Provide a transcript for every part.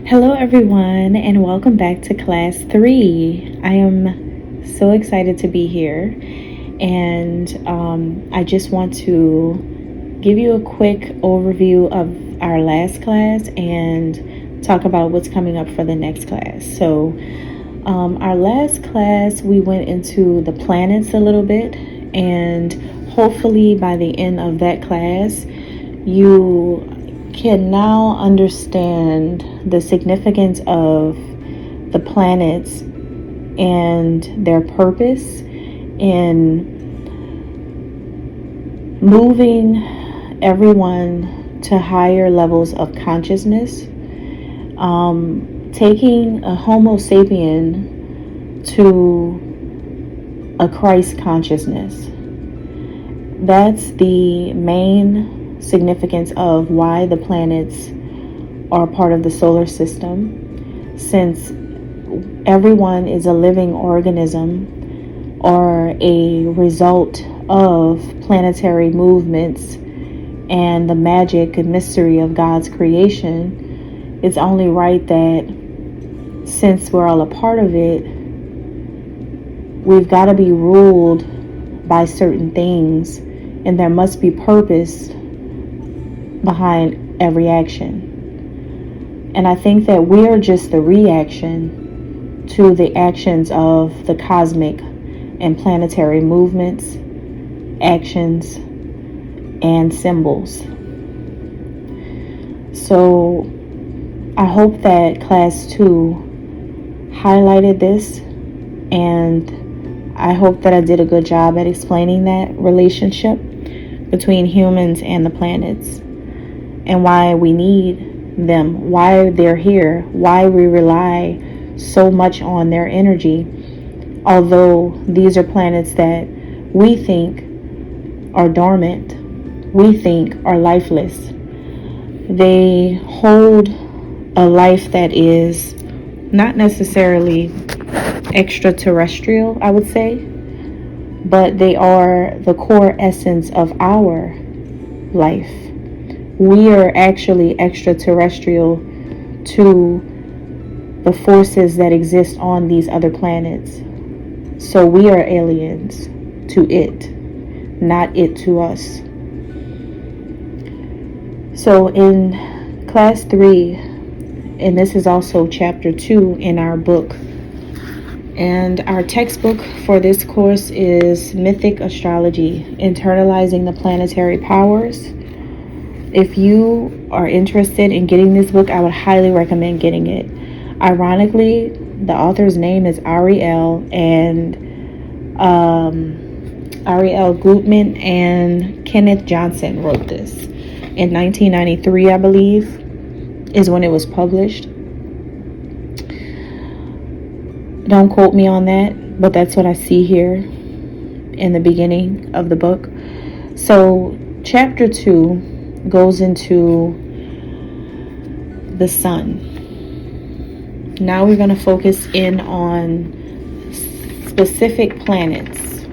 Hello everyone, and welcome back to class 3. I am so excited to be here, and I just want to give you a quick overview of our last class and talk about what's coming up for the next class. So our last class we went into the planets a little bit, and hopefully by the end of that class you can now understand the significance of the planets and their purpose in moving everyone to higher levels of consciousness, taking a Homo sapien to a Christ consciousness. That's the main significance of why the planets are part of the solar system, since everyone is a living organism or a result of planetary movements and the magic and mystery of God's creation. It's only right that since we're all a part of it, we've got to be ruled by certain things, and there must be purpose behind every action. And I think that we are just the reaction to the actions of the cosmic and planetary movements, actions, and symbols. So I hope that class 2 highlighted this, and I hope that I did a good job at explaining that relationship between humans and the planets, and why we need them, why they're here, why we rely so much on their energy. Although these are planets that we think are dormant, we think are lifeless, they hold a life that is not necessarily extraterrestrial, I would say, but they are the core essence of our life. We are actually extraterrestrial to the forces that exist on these other planets. So we are aliens to it, not it to us. So in class 3, and this is also chapter 2 in our book, and our textbook for this course is Mythic Astrology, Internalizing the Planetary Powers. If you are interested in getting this book, I would highly recommend getting it. Ironically, the author's name is 𝂀𝁸, and 𝂀𝁸𝓀𝓀 wrote this in 1993, I believe, is when it was published. Don't quote me on that, but that's what I see here in the beginning of the book. So chapter 2 goes into the sun. Now we're going to focus in on specific planets.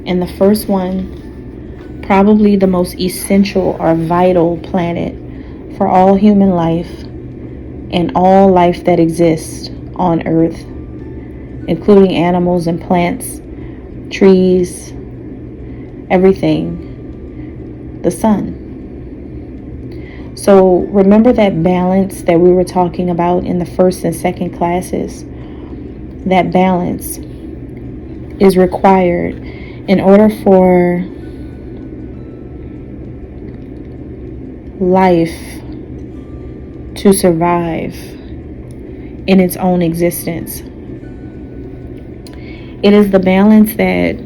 And the first one, probably the most essential or vital planet for all human life and all life that exists on Earth, including animals and plants, trees, everything, the sun. So remember that balance that we were talking about in the first and second classes. That balance is required in order for life to survive in its own existence. It is the balance that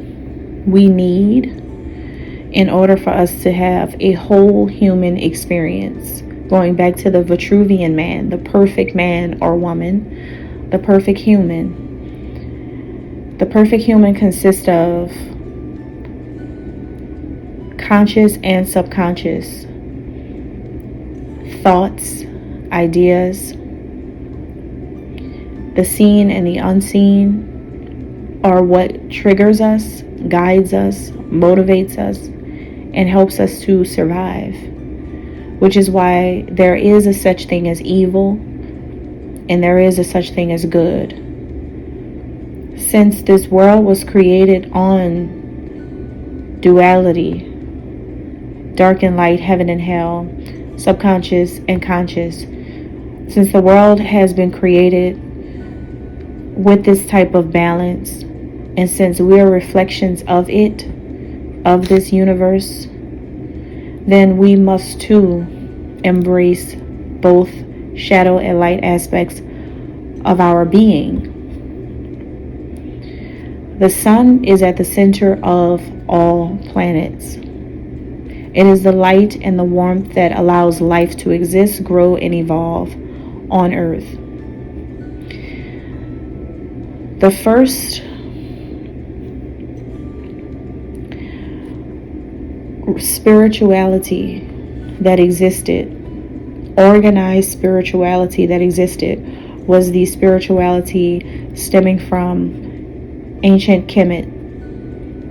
we need in order for us to have a whole human experience. Going back to the Vitruvian man, the perfect man or woman, the perfect human. The perfect human consists of conscious and subconscious thoughts, ideas. The seen and the unseen are what triggers us, guides us, motivates us, and helps us to survive, which is why there is a such thing as evil and there is a such thing as good. Since this world was created on duality, dark and light, heaven and hell, subconscious and conscious, since the world has been created with this type of balance, and since we are reflections of it, of this universe, then we must too embrace both shadow and light aspects of our being. The sun is at the center of all planets. It is the light and the warmth that allows life to exist, grow, and evolve on Earth. The first spirituality that existed, organized spirituality that existed, was the spirituality stemming from ancient Kemet,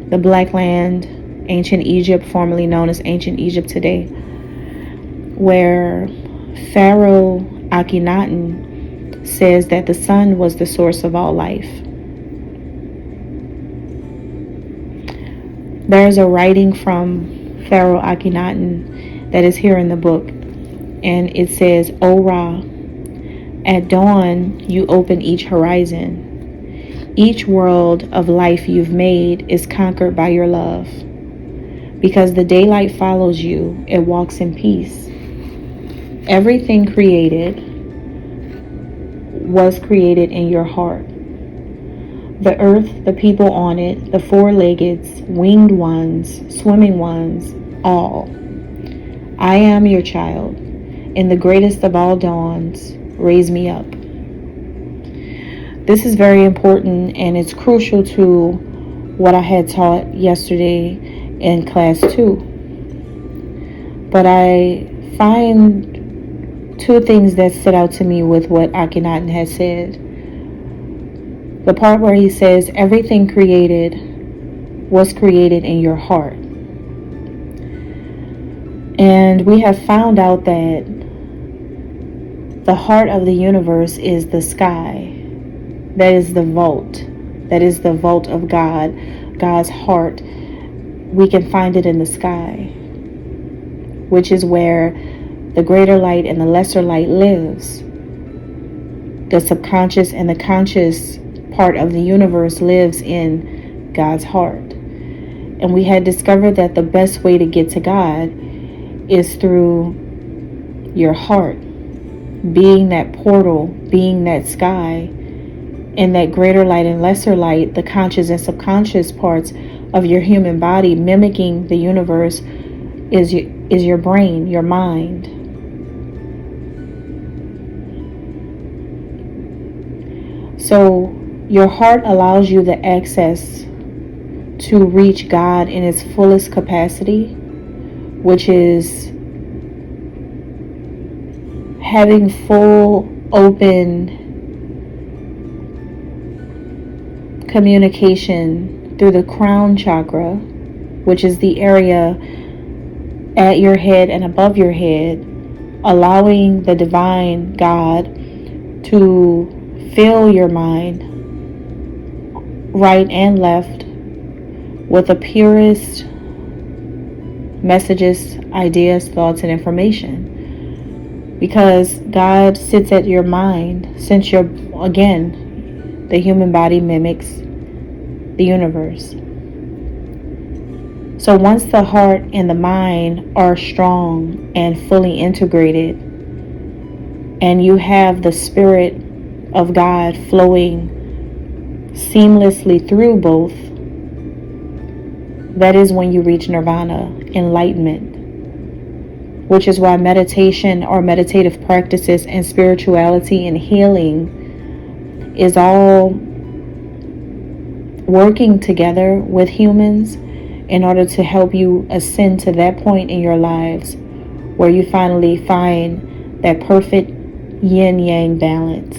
the Black Land, ancient Egypt, formerly known as ancient Egypt today, where Pharaoh Akhenaten says that the sun was the source of all life. There's a writing from Pharaoh Akhenaten that is here in the book, and it says, "O Ra, at dawn you open each horizon. Each world of life you've made is conquered by your love. Because the daylight follows you, it walks in peace. Everything created was created in your heart. The earth, the people on it, the four-leggeds, winged ones, swimming ones, all. I am your child. In the greatest of all dawns, raise me up." This is very important, and it's crucial to what I had taught yesterday in class 2. But I find two things that stood out to me with what Akhenaten has said. The part where he says everything created was created in your heart. And we have found out that the heart of the universe is the sky. That is the vault. That is the vault of God, God's heart. We can find it in the sky, which is where the greater light and the lesser light lives. The subconscious and the conscious part of the universe lives in God's heart. And we had discovered that the best way to get to God is through your heart, being that portal, being that sky, and that greater light and lesser light, the conscious and subconscious parts of your human body mimicking the universe, is your brain, your mind. So your heart allows you the access to reach God in its fullest capacity, which is having full open communication through the crown chakra, which is the area at your head and above your head, allowing the divine God to fill your mind, right and left, with the purest messages, ideas, thoughts, and information. Because God sits at your mind, since the human body mimics the universe. So once the heart and the mind are strong and fully integrated, and you have the Spirit of God flowing seamlessly through both, that is when you reach nirvana, enlightenment, which is why meditation or meditative practices and spirituality and healing is all working together with humans in order to help you ascend to that point in your lives where you finally find that perfect yin-yang balance.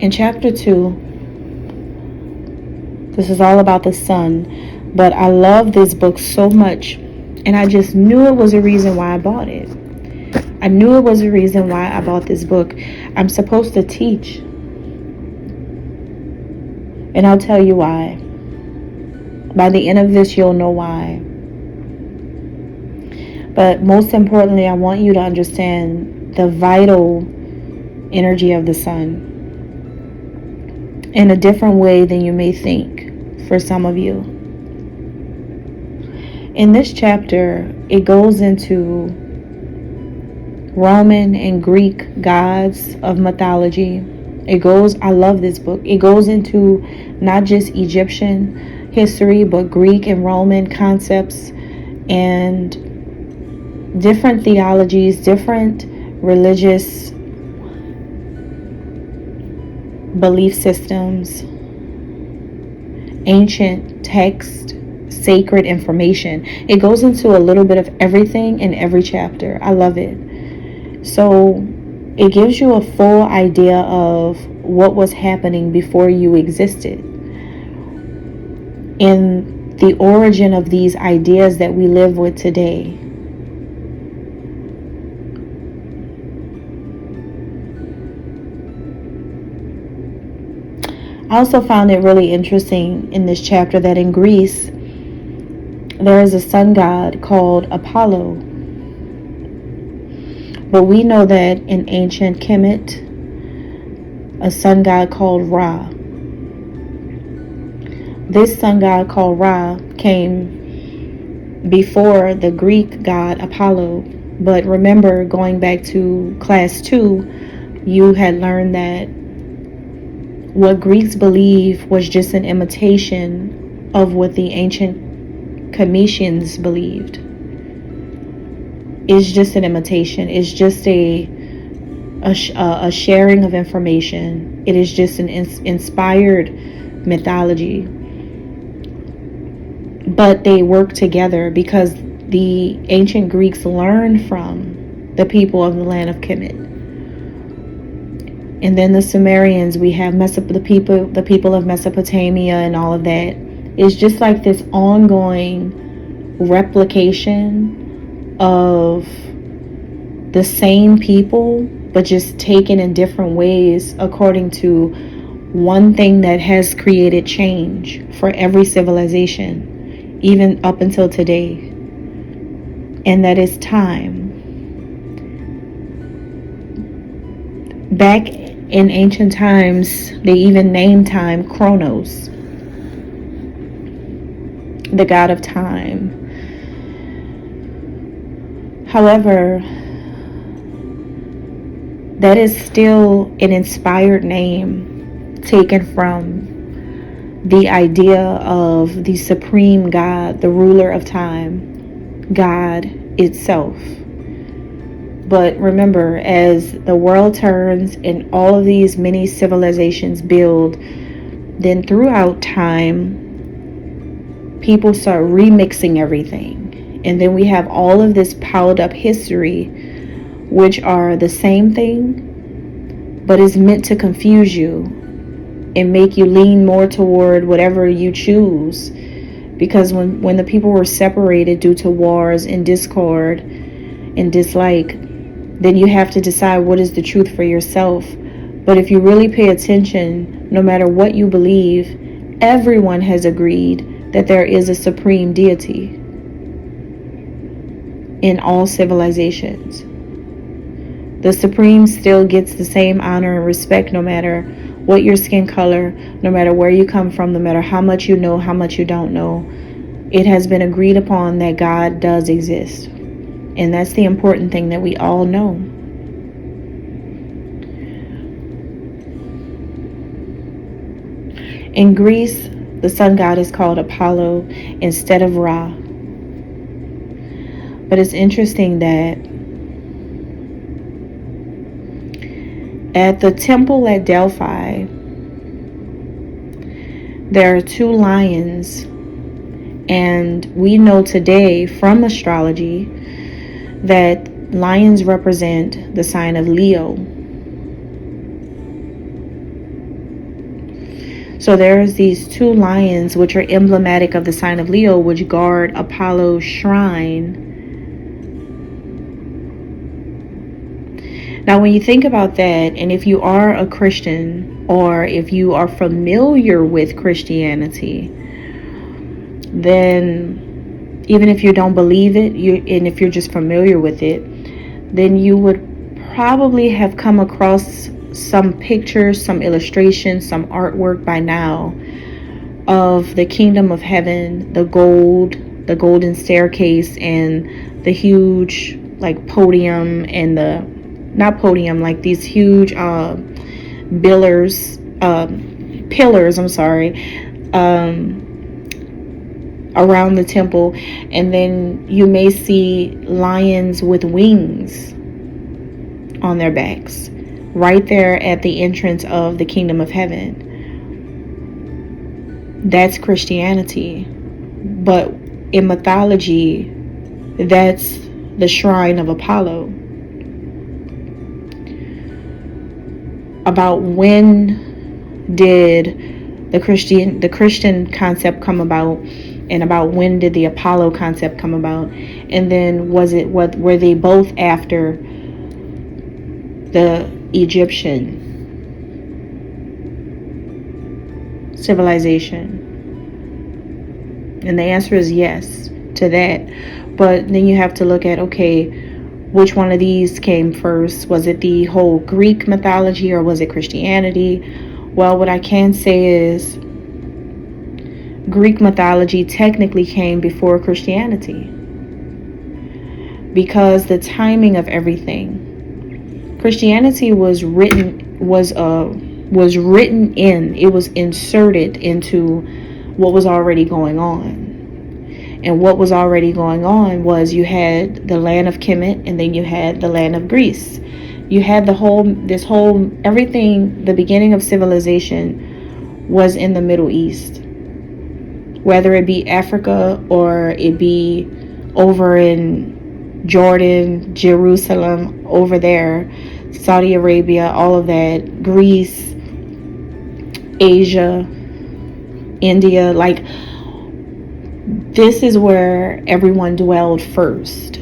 In chapter 2, this is all about the sun, but I love this book so much, And I just knew it was a reason why I bought it. I knew it was a reason why I bought this book. I'm supposed to teach. And I'll tell you why. By the end of this, you'll know why. But most importantly, I want you to understand the vital energy of the sun in a different way than you may think for some of you. In this chapter, it goes into Roman and Greek gods of mythology. I love this book. It goes into not just Egyptian history, but Greek and Roman concepts and different theologies, different religious belief systems, ancient text, sacred information. It goes into a little bit of everything in every chapter. I love it. So it gives you a full idea of what was happening before you existed, in the origin of these ideas that we live with today. I also found it really interesting in this chapter that in Greece, there is a sun god called Apollo. But we know that in ancient Kemet, a sun god called Ra. This sun god called Ra came before the Greek god Apollo. But remember, going back to class 2, you had learned that what Greeks believe was just an imitation of what the ancient Cometians believed. It's just an imitation. It's just a sharing of information. It is just an inspired mythology. But they work together because the ancient Greeks learned from the people of the land of Kemet. And then the Sumerians, we have the people of Mesopotamia and all of that. It's just like this ongoing replication of the same people, but just taken in different ways according to one thing that has created change for every civilization, even up until today. And that is time. Back in ancient times, they even named time Chronos, the god of time. However, that is still an inspired name taken from the idea of the supreme God, the ruler of time, God itself. But remember, as the world turns and all of these many civilizations build, then throughout time, people start remixing everything. And then we have all of this piled up history, which are the same thing, but is meant to confuse you and make you lean more toward whatever you choose. Because when the people were separated due to wars and discord and dislike, then you have to decide what is the truth for yourself. But if you really pay attention, no matter what you believe, everyone has agreed that there is a supreme deity in all civilizations. The supreme still gets the same honor and respect no matter what your skin color, no matter where you come from, no matter how much you know, how much you don't know. It has been agreed upon that God does exist. And that's the important thing that we all know. In Greece, the sun god is called Apollo instead of Ra. But it's interesting that at the temple at Delphi, there are 2 lions. And we know today from astrology that lions represent the sign of Leo. So there's these two lions, which are emblematic of the sign of Leo, which guard Apollo's shrine. Now, when you think about that, and if you are a Christian, or if you are familiar with Christianity, then even if you don't believe it, and if you're just familiar with it, then you would probably have come across some pictures, some illustrations, some artwork by now of the kingdom of heaven, the golden staircase, and the huge like podium, and the not podium, like these huge pillars, I'm sorry, around the temple. And then you may see lions with wings on their backs right there at the entrance of the kingdom of heaven. That's Christianity. But in mythology, that's the shrine of Apollo. About when did the Christian concept come about, and about when did the Apollo concept come about? And then were they both after the Egyptian civilization? And the answer is yes to that. But then you have to look at, okay, which one of these came first? Was it the whole Greek mythology, or was it Christianity? Well, what I can say is Greek mythology technically came before Christianity, because the timing of everything. Christianity was inserted into what was already going on. And what was already going on was you had the land of Kemet, and then you had the land of Greece. You had everything, the beginning of civilization was in the Middle East. Whether it be Africa, or it be over in Jordan, Jerusalem, over there, Saudi Arabia, all of that, Greece, Asia, India, like, this is where everyone dwelled first,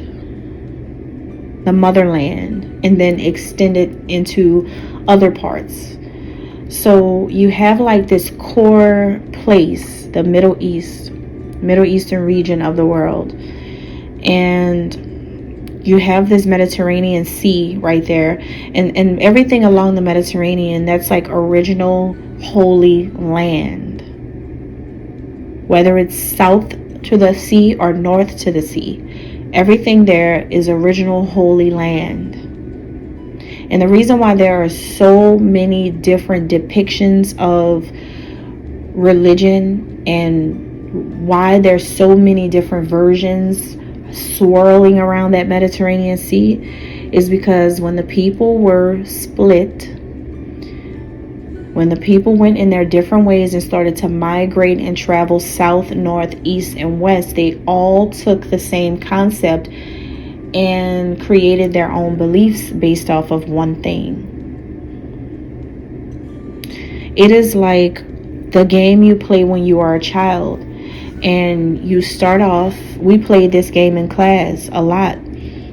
the motherland, and then extended into other parts. So you have like this core place, the Middle Eastern region of the world, and you have this Mediterranean Sea right there, and everything along the Mediterranean, that's like original holy land. Whether it's south to the sea or north to the sea, everything there is original holy land. And the reason why there are so many different depictions of religion, and why there's so many different versions swirling around that Mediterranean Sea, is because when the people were split, when the people went in their different ways and started to migrate and travel south, north, east, and west, they all took the same concept and created their own beliefs based off of one thing. It is like the game you play when you are a child, and you start off, we played this game in class a lot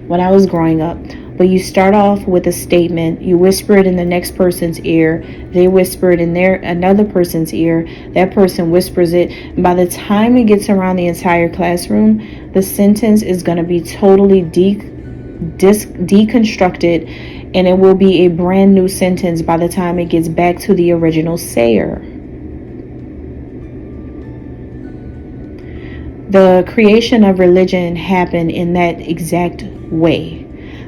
when I was growing up. But you start off with a statement, you whisper it in the next person's ear, they whisper it in another person's ear, that person whispers it, and by the time it gets around the entire classroom, the sentence is going to be totally deconstructed, and it will be a brand new sentence by the time it gets back to the original sayer. The creation of religion happened in that exact way.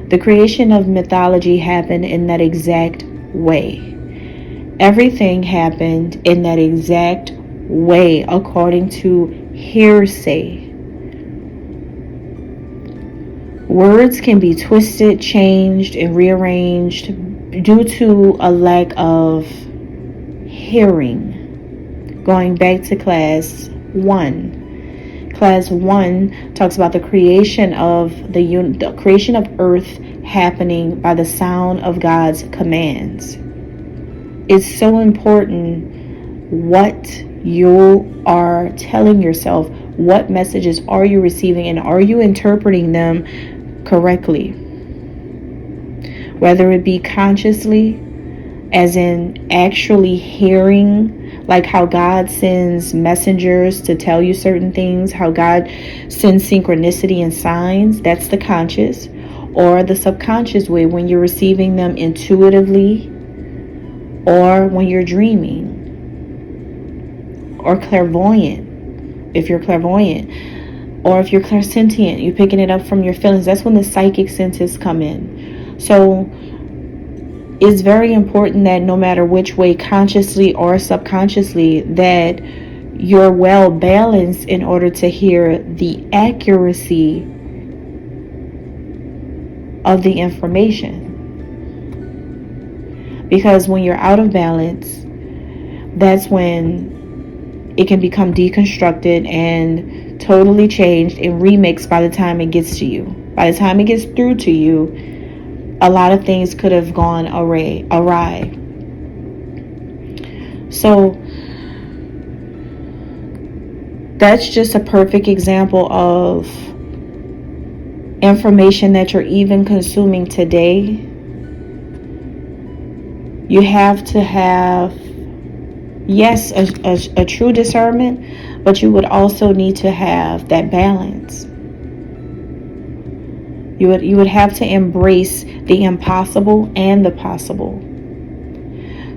The creation of mythology happened in that exact way. Everything happened in that exact way, according to hearsay. Words can be twisted, changed, and rearranged due to a lack of hearing. Going back to class 1. Class 1 talks about the creation of the creation of earth happening by the sound of God's commands. It's so important what you are telling yourself. What messages are you receiving, and are you interpreting them correctly? Whether it be consciously, as in actually hearing, like how God sends messengers to tell you certain things, how God sends synchronicity and signs, that's the conscious, or the subconscious way, when you're receiving them intuitively, or when you're dreaming, or clairvoyant, if you're clairvoyant, or if you're clairsentient, you're picking it up from your feelings. That's when the psychic senses come in. So it's very important that no matter which way, consciously or subconsciously, that you're well balanced in order to hear the accuracy of the information. Because when you're out of balance, that's when it can become deconstructed and totally changed and remixed by the time it gets to you. By the time it gets through to you, a lot of things could have gone awry. So that's just a perfect example of information that you're even consuming today. You have to have, yes, a true discernment, but you would also need to have that balance. You would have to embrace the impossible and the possible.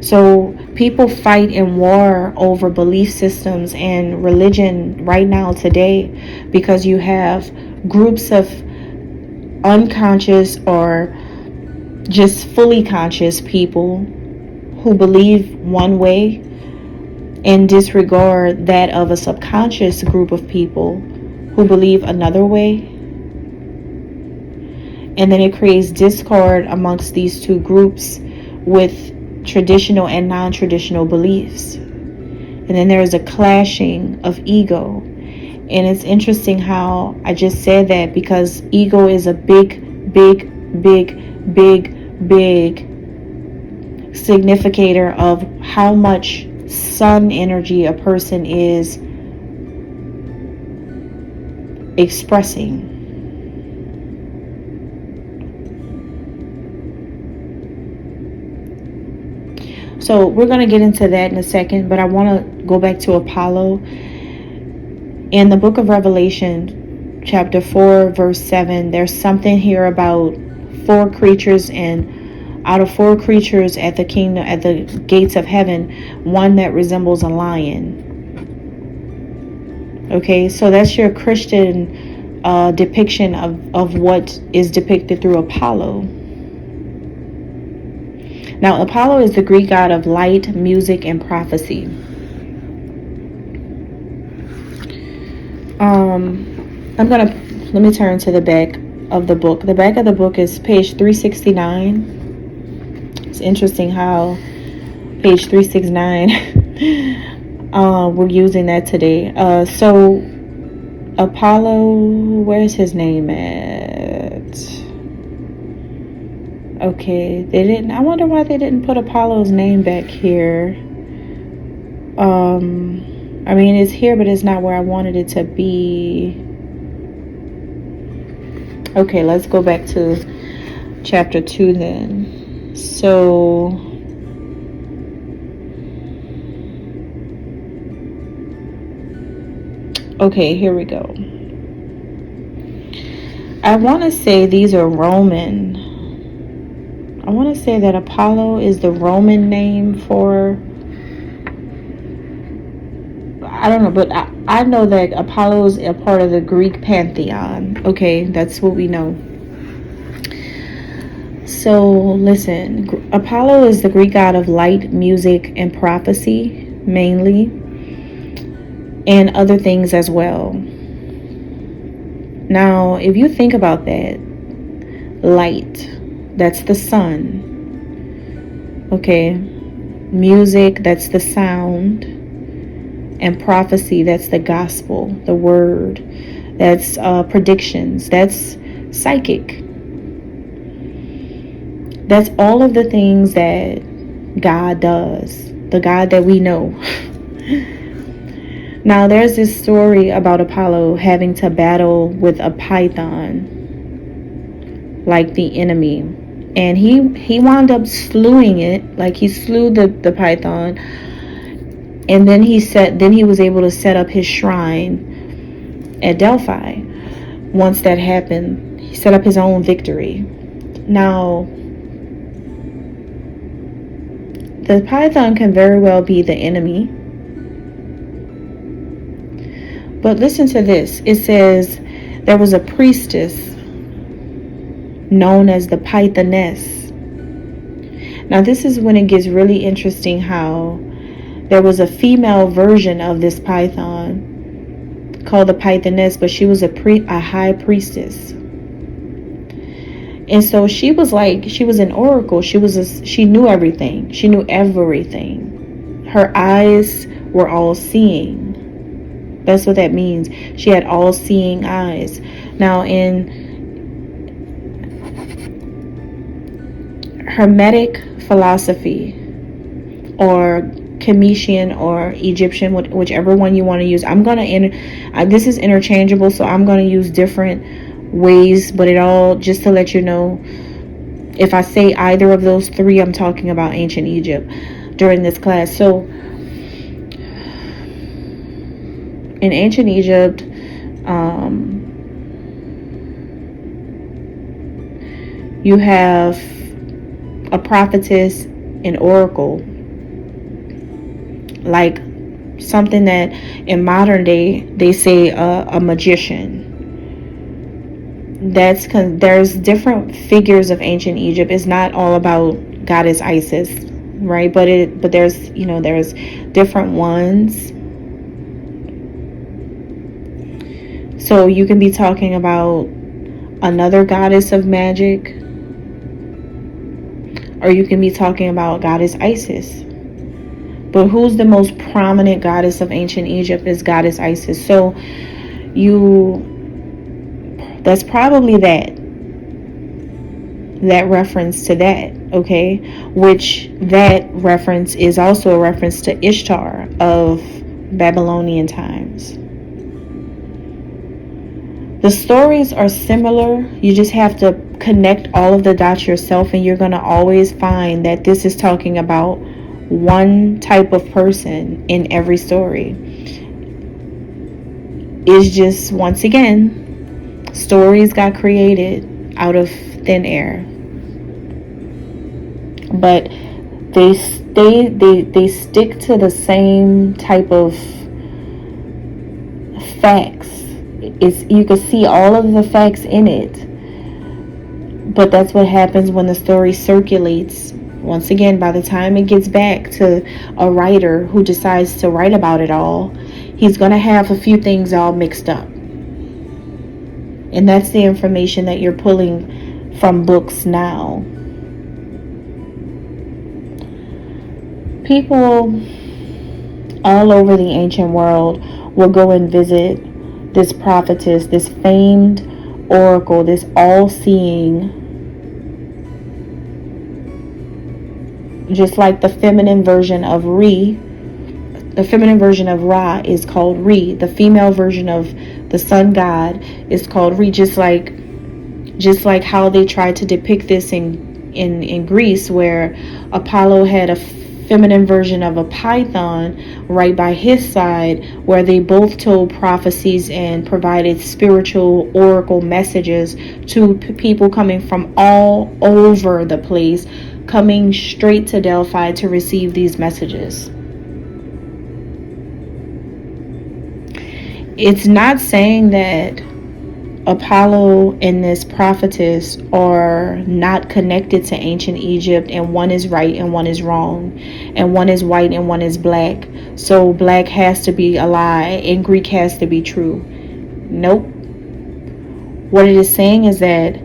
So people fight in war over belief systems and religion right now today, because you have groups of unconscious or just fully conscious people who believe one way and disregard that of a subconscious group of people who believe another way. And then it creates discord amongst these two groups with traditional and non-traditional beliefs. And then there is a clashing of ego. And it's interesting how I just said that, because ego is a big significator of how much sun energy a person is expressing. So we're going to get into that in a second, but I want to go back to Apollo. In the book of Revelation, chapter 4, verse 7, there's something here about 4 creatures, and out of 4 creatures at the kingdom, at the gates of heaven, one that resembles a lion. Okay, so that's your Christian depiction of what is depicted through Apollo. Now, Apollo is the Greek god of light, music, and prophecy. Let me turn to the back of the book. The back of the book is page 369. It's interesting how page 369, we're using that today. So Apollo, where's his name at? Okay, they didn't. I wonder why they didn't put Apollo's name back here. I mean, it's here, but it's not where I wanted it to be. Okay, let's go back to chapter 2 then. So, okay, here we go. I want to say these are Roman. I want to say that Apollo is the Roman name for, I don't know, but I know that Apollo is a part of the Greek pantheon. Okay, that's what we know. So listen, Apollo is the Greek god of light, music, and prophecy, mainly, and other things as well. Now, if you think about that, light, that's the sun. Okay, music, that's the sound. And prophecy, that's the gospel, the word. That's predictions. That's psychic. That's all of the things that God does. The God that we know. Now, there's this story about Apollo having to battle with a python, like the enemy. And he wound up slewing it, like he slew the python. And then he was able to set up his shrine at Delphi. Once that happened, he set up his own victory. Now, the python can very well be the enemy. But listen to this. It says there was a priestess known as the Pythoness. Now, this is when it gets really interesting, how there was a female version of this python called the Pythoness, but she was a high priestess. And so she was an oracle. She knew everything. She knew everything. Her eyes were all seeing. That's what that means. She had all seeing eyes. Now, in Hermetic philosophy, or Cometian or Egyptian, whichever one you want to use, this is interchangeable, so I'm going to use different ways, but it all, just to let you know, if I say either of those three, I'm talking about ancient Egypt during this class. So in ancient Egypt, you have a prophetess, an oracle, like something that in modern day they say a magician. There's different figures of ancient Egypt. It's not all about goddess Isis, right? But there's different ones. So you can be talking about another goddess of magic, or you can be talking about goddess Isis. But who's the most prominent goddess of ancient Egypt is goddess Isis. So that's probably that reference to that, okay? Which that reference is also a reference to Ishtar of Babylonian times. The stories are similar. You just have to connect all of the dots yourself, and you're going to always find that this is talking about one type of person in every story. It's just, once again, stories got created out of thin air. But they stick to the same type of facts. You can see all of the facts in it. But that's what happens when the story circulates. Once again, by the time it gets back to a writer who decides to write about it all, he's going to have a few things all mixed up. And that's the information that you're pulling from books now. People all over the ancient world will go and visit this prophetess, this famed oracle, this all-seeing, just like the feminine version of Re. The feminine version of Ra is called Re. The female version of the sun god is called Re. Just like how they tried to depict this in Greece, where Apollo had a feminine version of a python right by his side, where they both told prophecies and provided spiritual oracle messages to people coming from all over the place, coming straight to Delphi to receive these messages. It's not saying that Apollo and this prophetess are not connected to ancient Egypt, and one is right and one is wrong, and one is white and one is black, so black has to be a lie and Greek has to be true. Nope. What it is saying is that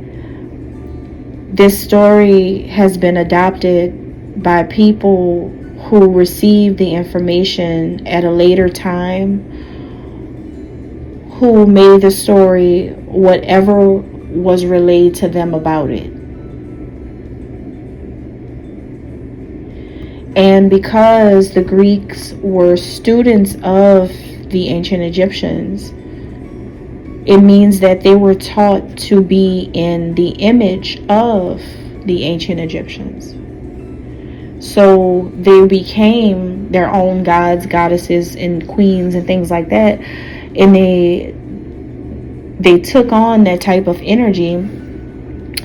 this story has been adopted by people who received the information at a later time, who made the story whatever was relayed to them about it. And because the Greeks were students of the ancient Egyptians. It means that they were taught to be in the image of the ancient Egyptians. So they became their own gods, goddesses, and queens and things like that. And they took on that type of energy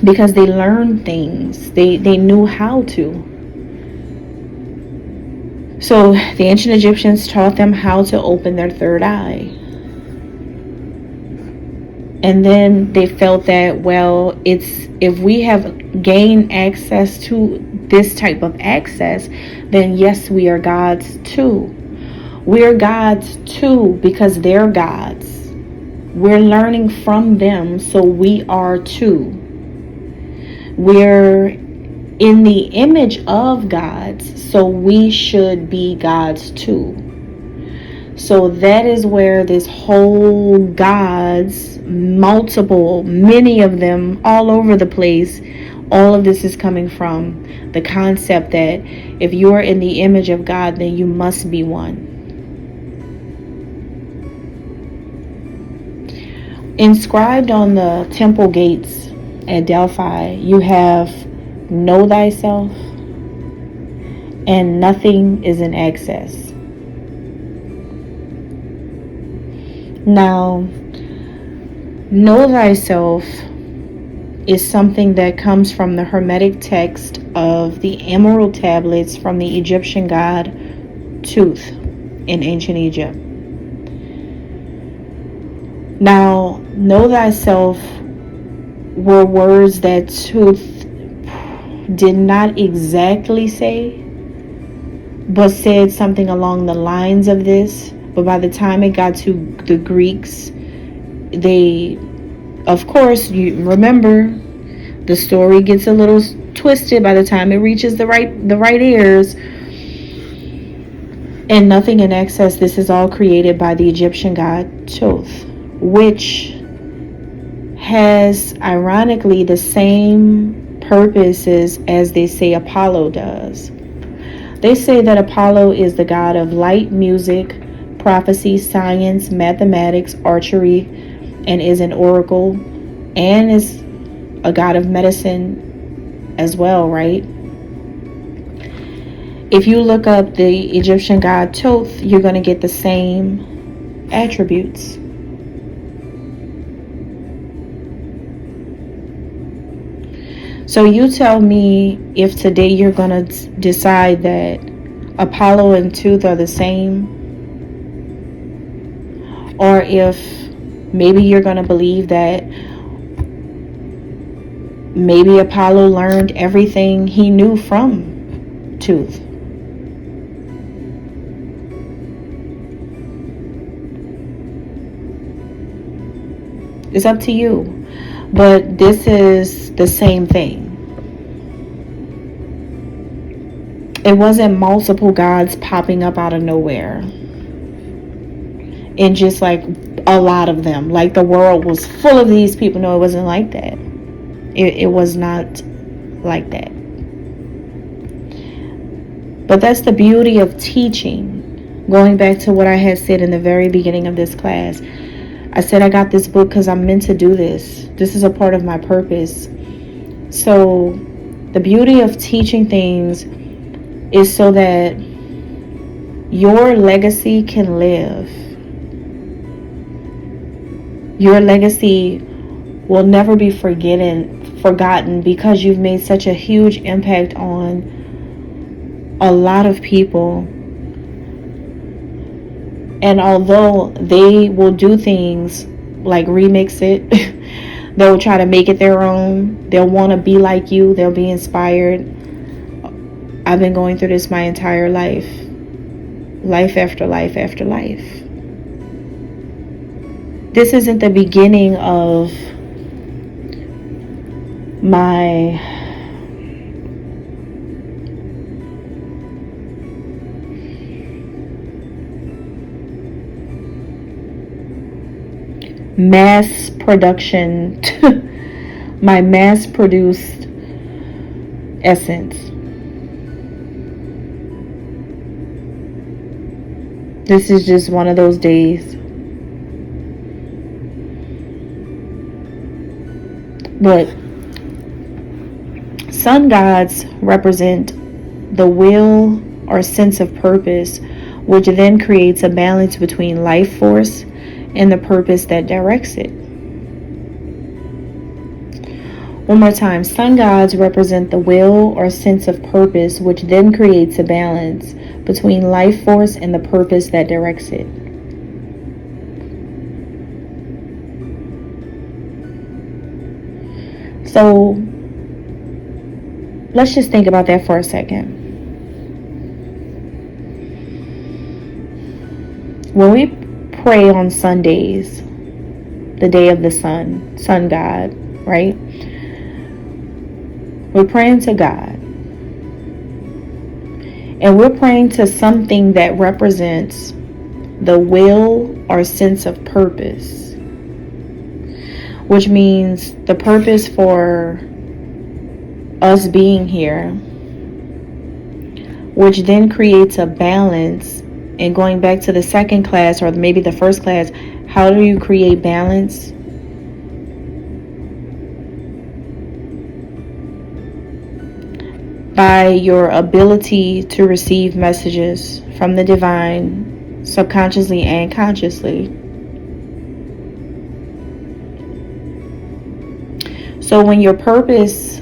because they learned things. They knew how to. So the ancient Egyptians taught them how to open their third eye. And then they felt that, well, if we have gained access to this type of access, then yes, we are gods too. We're gods too because they're gods. We're learning from them, so we are too. We're in the image of gods, so we should be gods too. So that is where this whole gods, multiple, many of them all over the place, all of this is coming from the concept that if you are in the image of God, then you must be one. Inscribed on the temple gates at Delphi, you have know thyself and nothing is in excess. Now, know thyself is something that comes from the Hermetic text of the emerald tablets from the Egyptian god Thoth in ancient Egypt. Now, know thyself were words that Thoth did not exactly say, but said something along the lines of this. But by the time it got to the Greeks, they, of course, you remember, the story gets a little twisted by the time it reaches the right ears. And nothing in excess, this is all created by the Egyptian god Thoth, which has ironically the same purposes as they say Apollo does. They say that Apollo is the god of light, music, prophecy, science, mathematics, archery, and is an oracle, and is a god of medicine as well, right? If you look up the Egyptian god Thoth, you're going to get the same attributes. So you tell me if today you're going to decide that Apollo and Thoth are the same, or if maybe you're going to believe that maybe Apollo learned everything he knew from Thoth. It's up to you. But this is the same thing. It wasn't multiple gods popping up out of nowhere. And just like a lot of them, like the world was full of these people. No, it wasn't like that. It was not like that. But that's the beauty of teaching. Going back to what I had said in the very beginning of this class. I said I got this book because I'm meant to do this. This is a part of my purpose. So the beauty of teaching things is so that your legacy can live. Your legacy will never be forgotten because you've made such a huge impact on a lot of people. And although they will do things like remix it, they'll try to make it their own. They'll want to be like you. They'll be inspired. I've been going through this my entire life. Life after life after life. This isn't the beginning of my mass production, my mass produced essence. This is just one of those days. But sun gods represent the will or sense of purpose, which then creates a balance between life force and the purpose that directs it. One more time. Sun gods represent the will or sense of purpose, which then creates a balance between life force and the purpose that directs it. So let's just think about that for a second. When we pray on Sundays, the day of the sun god, right? We're praying to God. And we're praying to something that represents the will or sense of purpose, which means the purpose for us being here, which then creates a balance. And going back to the second class, or maybe the first class, how do you create balance? By your ability to receive messages from the divine, subconsciously and consciously. So when your purpose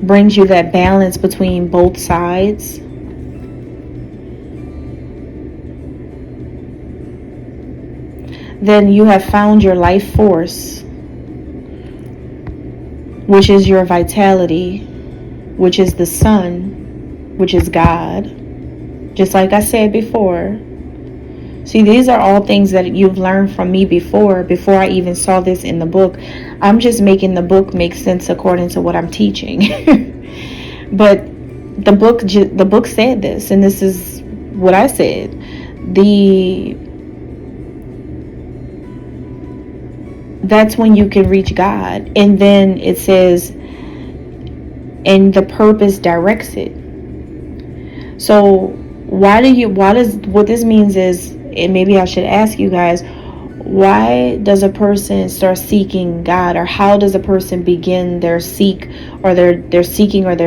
brings you that balance between both sides, then you have found your life force, which is your vitality, which is the sun, which is God. Just like I said before. See, these are all things that you've learned from me before I even saw this in the book. I'm just making the book make sense according to what I'm teaching. But the book said this, and this is what I said. That's when you can reach God. And then it says, and the purpose directs it. So what this means is, and maybe I should ask you guys, why does a person start seeking God, or how does a person begin their seeking or their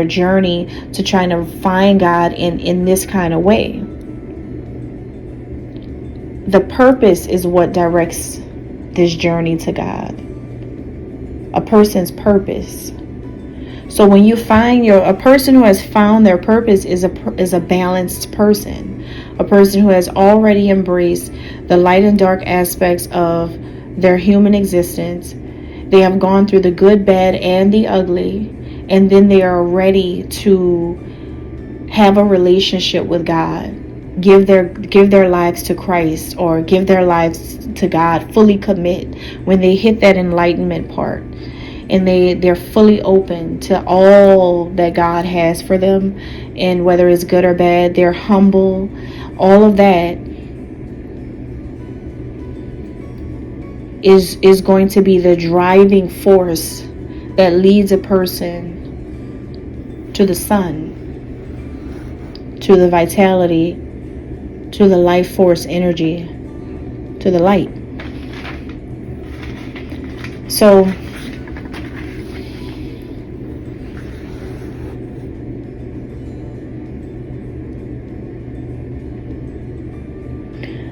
journey to trying to find God in this kind of way? The purpose is what directs this journey to God. A person's purpose. So when you find a person who has found their purpose is a balanced person. A person who has already embraced the light and dark aspects of their human existence. They have gone through the good, bad, and the ugly, and then they are ready to have a relationship with God. Give their lives to Christ, or give their lives to God, fully commit when they hit that enlightenment part. And they're fully open to all that God has for them, and whether it's good or bad, they're humble. All of that is going to be the driving force that leads a person to the sun, to the vitality, to the life force energy, to the light. So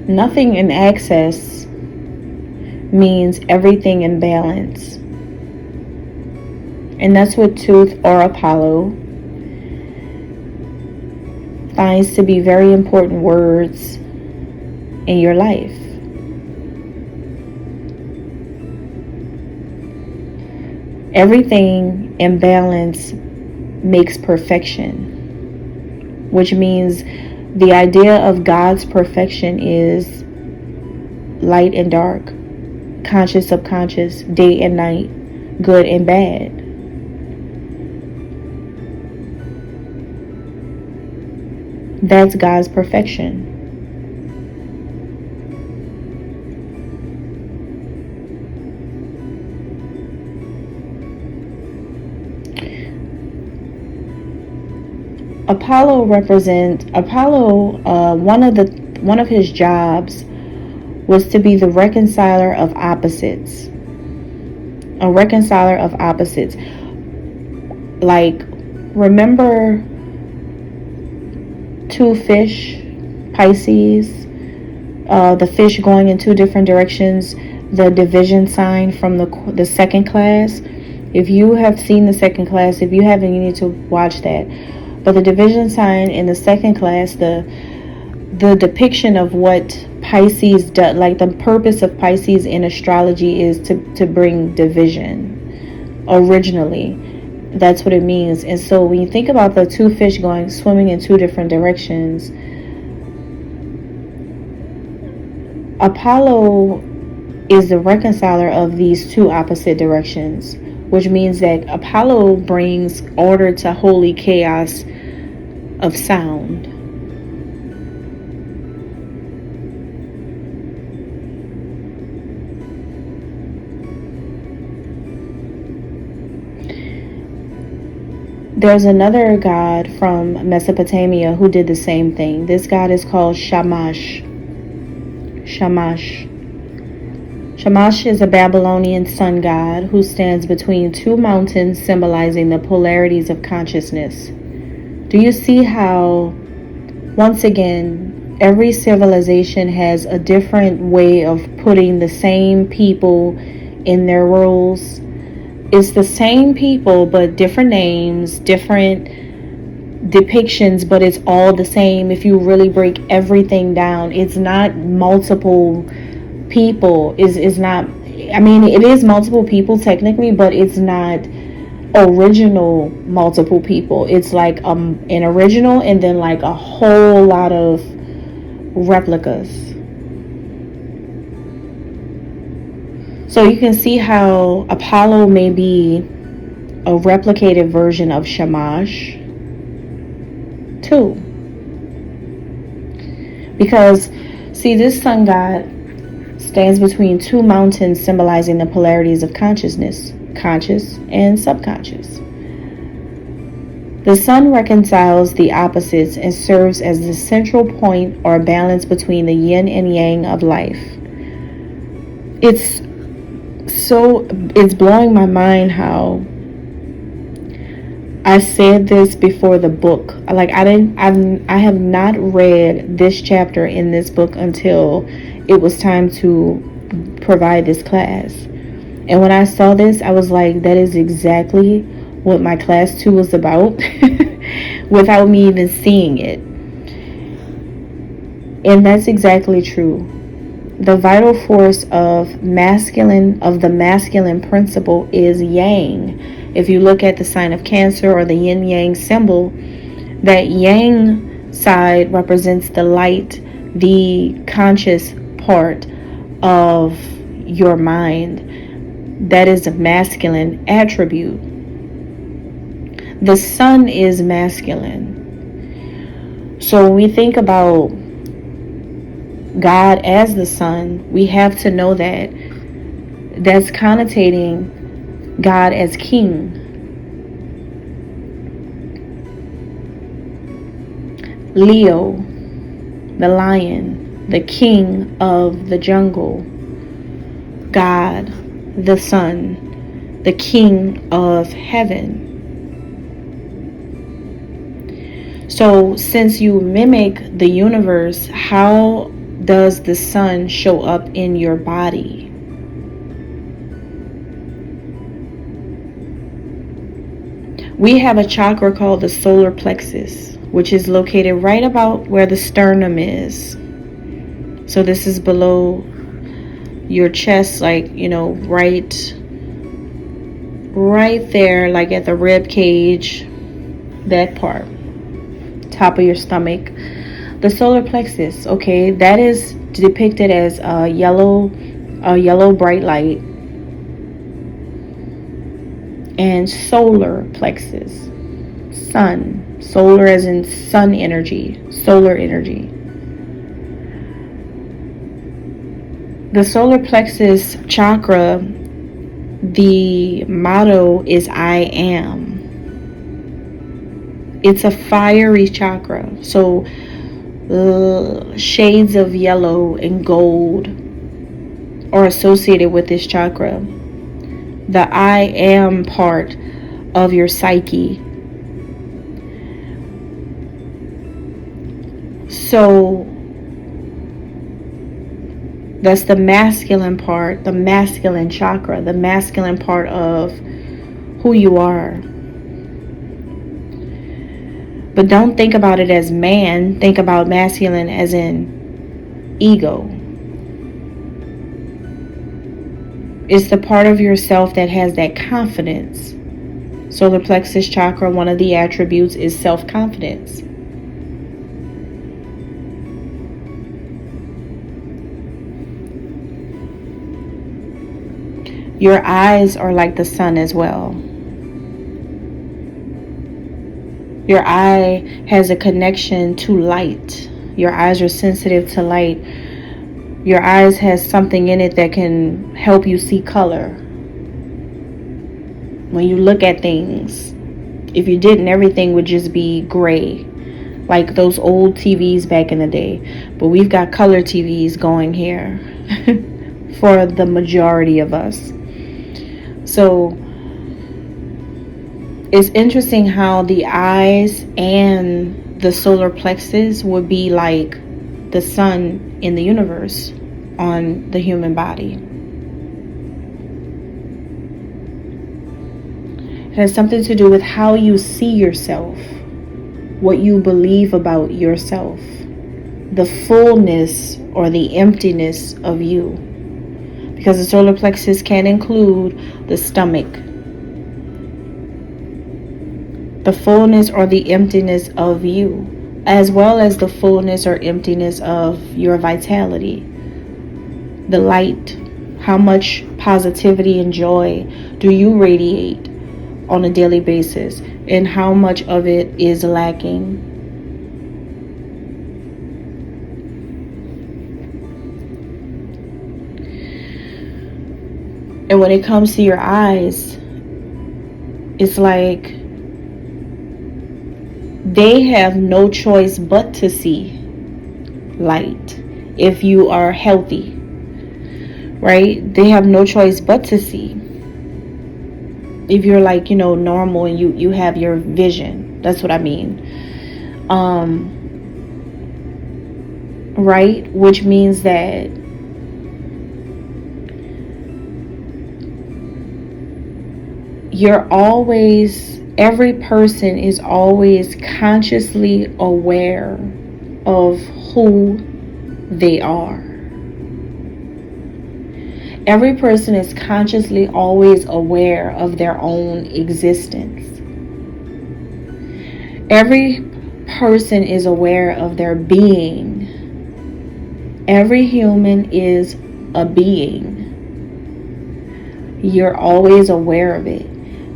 nothing in excess means everything in balance. And that's what 𝑂�𝁈𝓆𝑣𝋯𝓀 or Apollo finds to be very important words in your life. Everything in balance makes perfection, which means the idea of God's perfection is light and dark, conscious, subconscious, day and night, good and bad. That's God's perfection. Apollo, one of one of his jobs was to be the reconciler of opposites. A reconciler of opposites. Like, remember two fish, Pisces, the fish going in two different directions, the division sign from the second class. If you have seen the second class, if you haven't, you need to watch that. But the division sign in the second class, the depiction of what Pisces does, like the purpose of Pisces in astrology is to bring division. Originally, that's what it means. And so when you think about the two fish swimming in two different directions, Apollo is the reconciler of these two opposite directions, which means that Apollo brings order to holy chaos of sound. There's another god from Mesopotamia who did the same thing. This god is called Shamash. Shamash is a Babylonian sun god who stands between two mountains, symbolizing the polarities of consciousness. Do you see how, once again, every civilization has a different way of putting the same people in their roles? It's the same people, but different names, different depictions, but it's all the same. If you really break everything down, it's not multiple people. Is not, I mean, it is multiple people technically, but it's not original multiple people. It's like an original and then like a whole lot of replicas. So you can see how Apollo may be a replicated version of Shamash too. Because, see, this sun god stands between two mountains, symbolizing the polarities of consciousness, conscious and subconscious. The sun reconciles the opposites and serves as the central point or balance between the yin and yang of life. It's blowing my mind how I said this before the book. Like, I have not read this chapter in this book until it was time to provide this class. And when I saw this, I was like, that is exactly what my class 2 was about without me even seeing it. And that's exactly true. The vital force of the masculine principle is yang. If you look at the sign of Cancer or the yin yang symbol, that yang side represents the light, the conscious part of your mind. That is a masculine attribute. The sun is masculine. So when we think about God as the sun, we have to know that that's connotating God as king. Leo, the lion, the king of the jungle. God, the sun, the king of heaven. So since you mimic the universe, how does the sun show up in your body? We have a chakra called the solar plexus, which is located right about where the sternum is. So this is below your chest, like, you know, right there, like at the rib cage, that part, top of your stomach. The solar plexus, okay, that is depicted as a yellow bright light. And solar plexus, sun, solar as in sun energy, solar energy. The solar plexus chakra, the motto is I am. It's a fiery chakra. So shades of yellow and gold are associated with this chakra. The I am part of your psyche. So that's the masculine part, the masculine chakra, the masculine part of who you are. But don't think about it as man. Think about masculine as in ego. It's the part of yourself that has that confidence. Solar plexus chakra, one of the attributes is self-confidence. Your eyes are like the sun as well. Your eye has a connection to light. Your eyes are sensitive to light. Your eyes has something in it that can help you see color. When you look at things, if you didn't, everything would just be gray, like those old TVs back in the day. But we've got color TVs going here for the majority of us. So it's interesting how the eyes and the solar plexus would be like the sun in the universe on the human body. It has something to do with how you see yourself, what you believe about yourself, the fullness or the emptiness of you. Because the solar plexus can include the stomach, the fullness or the emptiness of you, as well as the fullness or emptiness of your vitality, the light. How much positivity and joy do you radiate on a daily basis, and how much of it is lacking? And when it comes to your eyes, it's like they have no choice but to see light if you are healthy, right? They have no choice but to see. If you're like, normal and you have your vision, that's what I mean. Right? Which means that every person is always consciously aware of who they are. Every person is consciously always aware of their own existence. Every person is aware of their being. Every human is a being. You're always aware of it.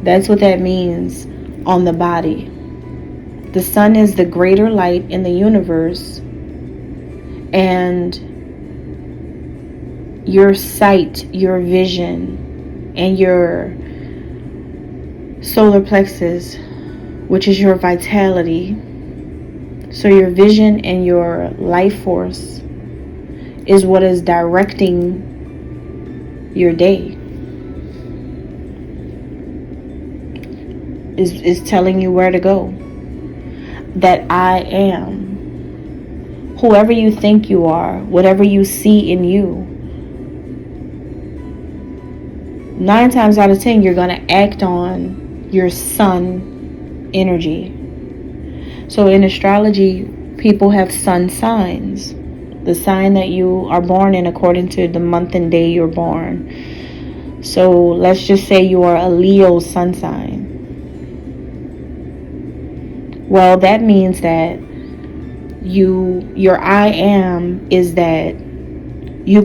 That's what that means on the body. The sun is the greater light in the universe, and your sight, your vision, and your solar plexus, which is your vitality. So your vision and your life force is what is directing your day. Is telling you where to go. That I am. Whoever you think you are, whatever you see in you, 9 times out of 10 you're going to act on your sun energy. So in astrology, people have sun signs. The sign that you are born in according to the month and day you're born. So let's just say you are a Leo sun sign. Well, that means that your I am is that you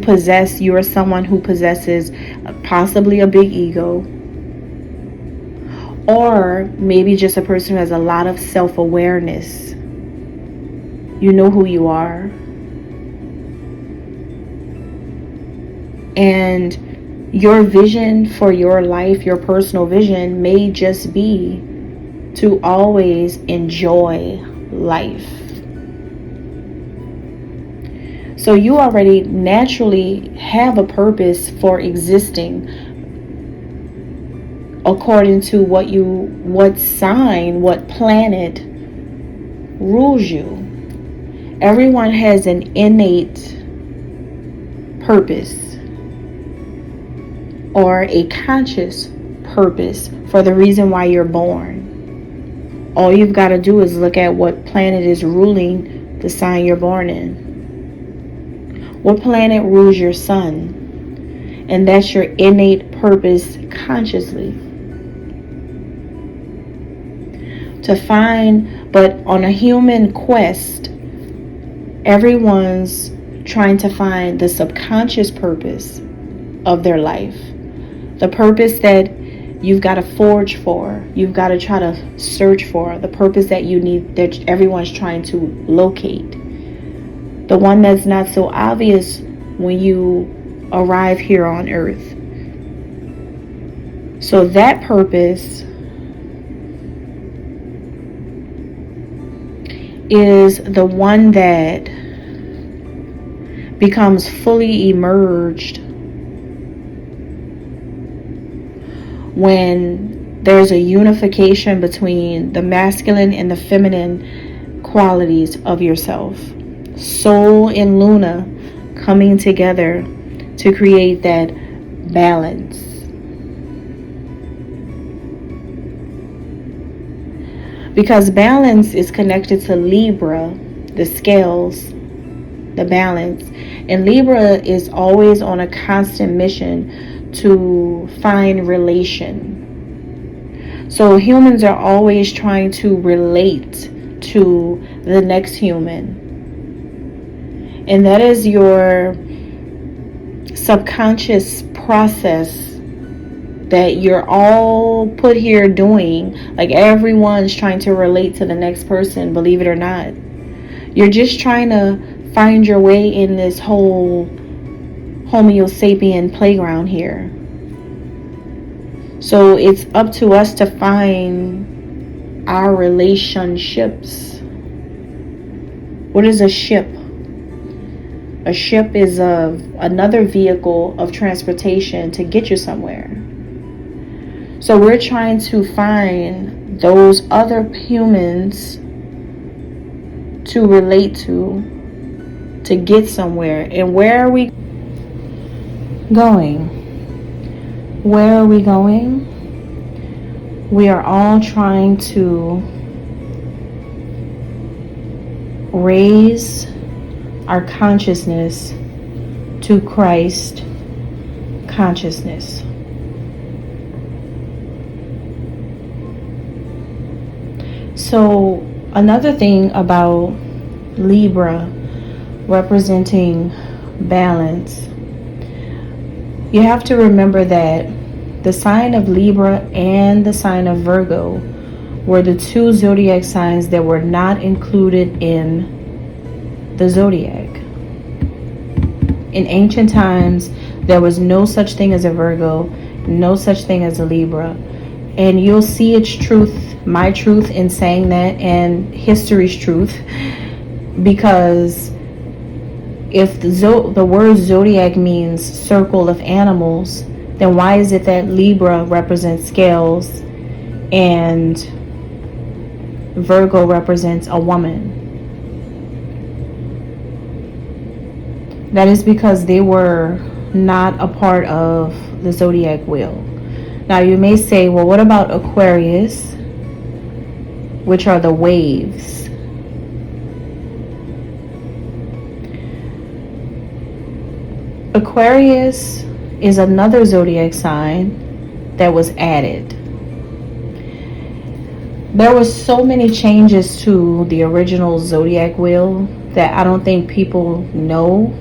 are someone who possesses possibly a big ego, or maybe just a person who has a lot of self-awareness. You know who you are. And your vision for your life, your personal vision, may just be to always enjoy life. So you already naturally have a purpose for existing according to what sign, what planet rules you. Everyone has an innate purpose or a conscious purpose for the reason why you're born. All you've got to do is look at what planet is ruling the sign you're born in. What planet rules your sun? And that's your innate purpose consciously. To find, but on a human quest, everyone's trying to find the subconscious purpose of their life. The purpose that you've got to forge for, you've got to try to search for, the purpose that you need, that everyone's trying to locate. The one that's not so obvious when you arrive here on earth. So that purpose is the one that becomes fully emerged when there's a unification between the masculine and the feminine qualities of yourself. Soul and Luna coming together to create that balance. Because balance is connected to Libra, the scales, the balance. And Libra is always on a constant mission to find relation. So humans are always trying to relate to the next human. And that is your subconscious process that you're all put here doing. Like everyone's trying to relate to the next person, believe it or not. You're just trying to find your way in this whole Homo sapien playground here. So it's up to us to find our relationships. What is a ship? A ship is another vehicle of transportation to get you somewhere. So we're trying to find those other humans to relate to get somewhere. And where are we going? Where are we going? We are all trying to raise our consciousness to Christ consciousness. So another thing about Libra representing balance, you have to remember that the sign of Libra and the sign of Virgo were the two zodiac signs that were not included in the zodiac. In ancient times, there was no such thing as a Virgo, no such thing as a Libra. And you'll see its truth, my truth in saying that, and history's truth, because if the word zodiac means circle of animals, then why is it that Libra represents scales and Virgo represents a woman? That is because they were not a part of the zodiac wheel. Now you may say, well, what about Aquarius, which are the waves? Aquarius is another zodiac sign that was added. There were so many changes to the original zodiac wheel that I don't think people know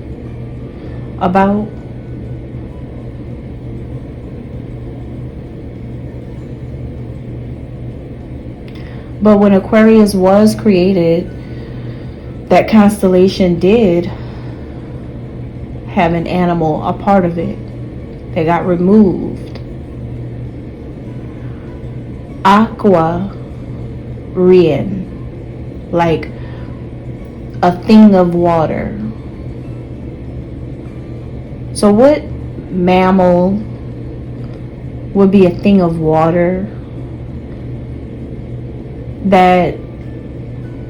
about. But when Aquarius was created, that constellation did have an animal, a part of it, that got removed. 𝓂𝓁𝓆𝓀𝓀𝓀𝓀𝓀, like a thing of water. So what mammal would be a thing of water that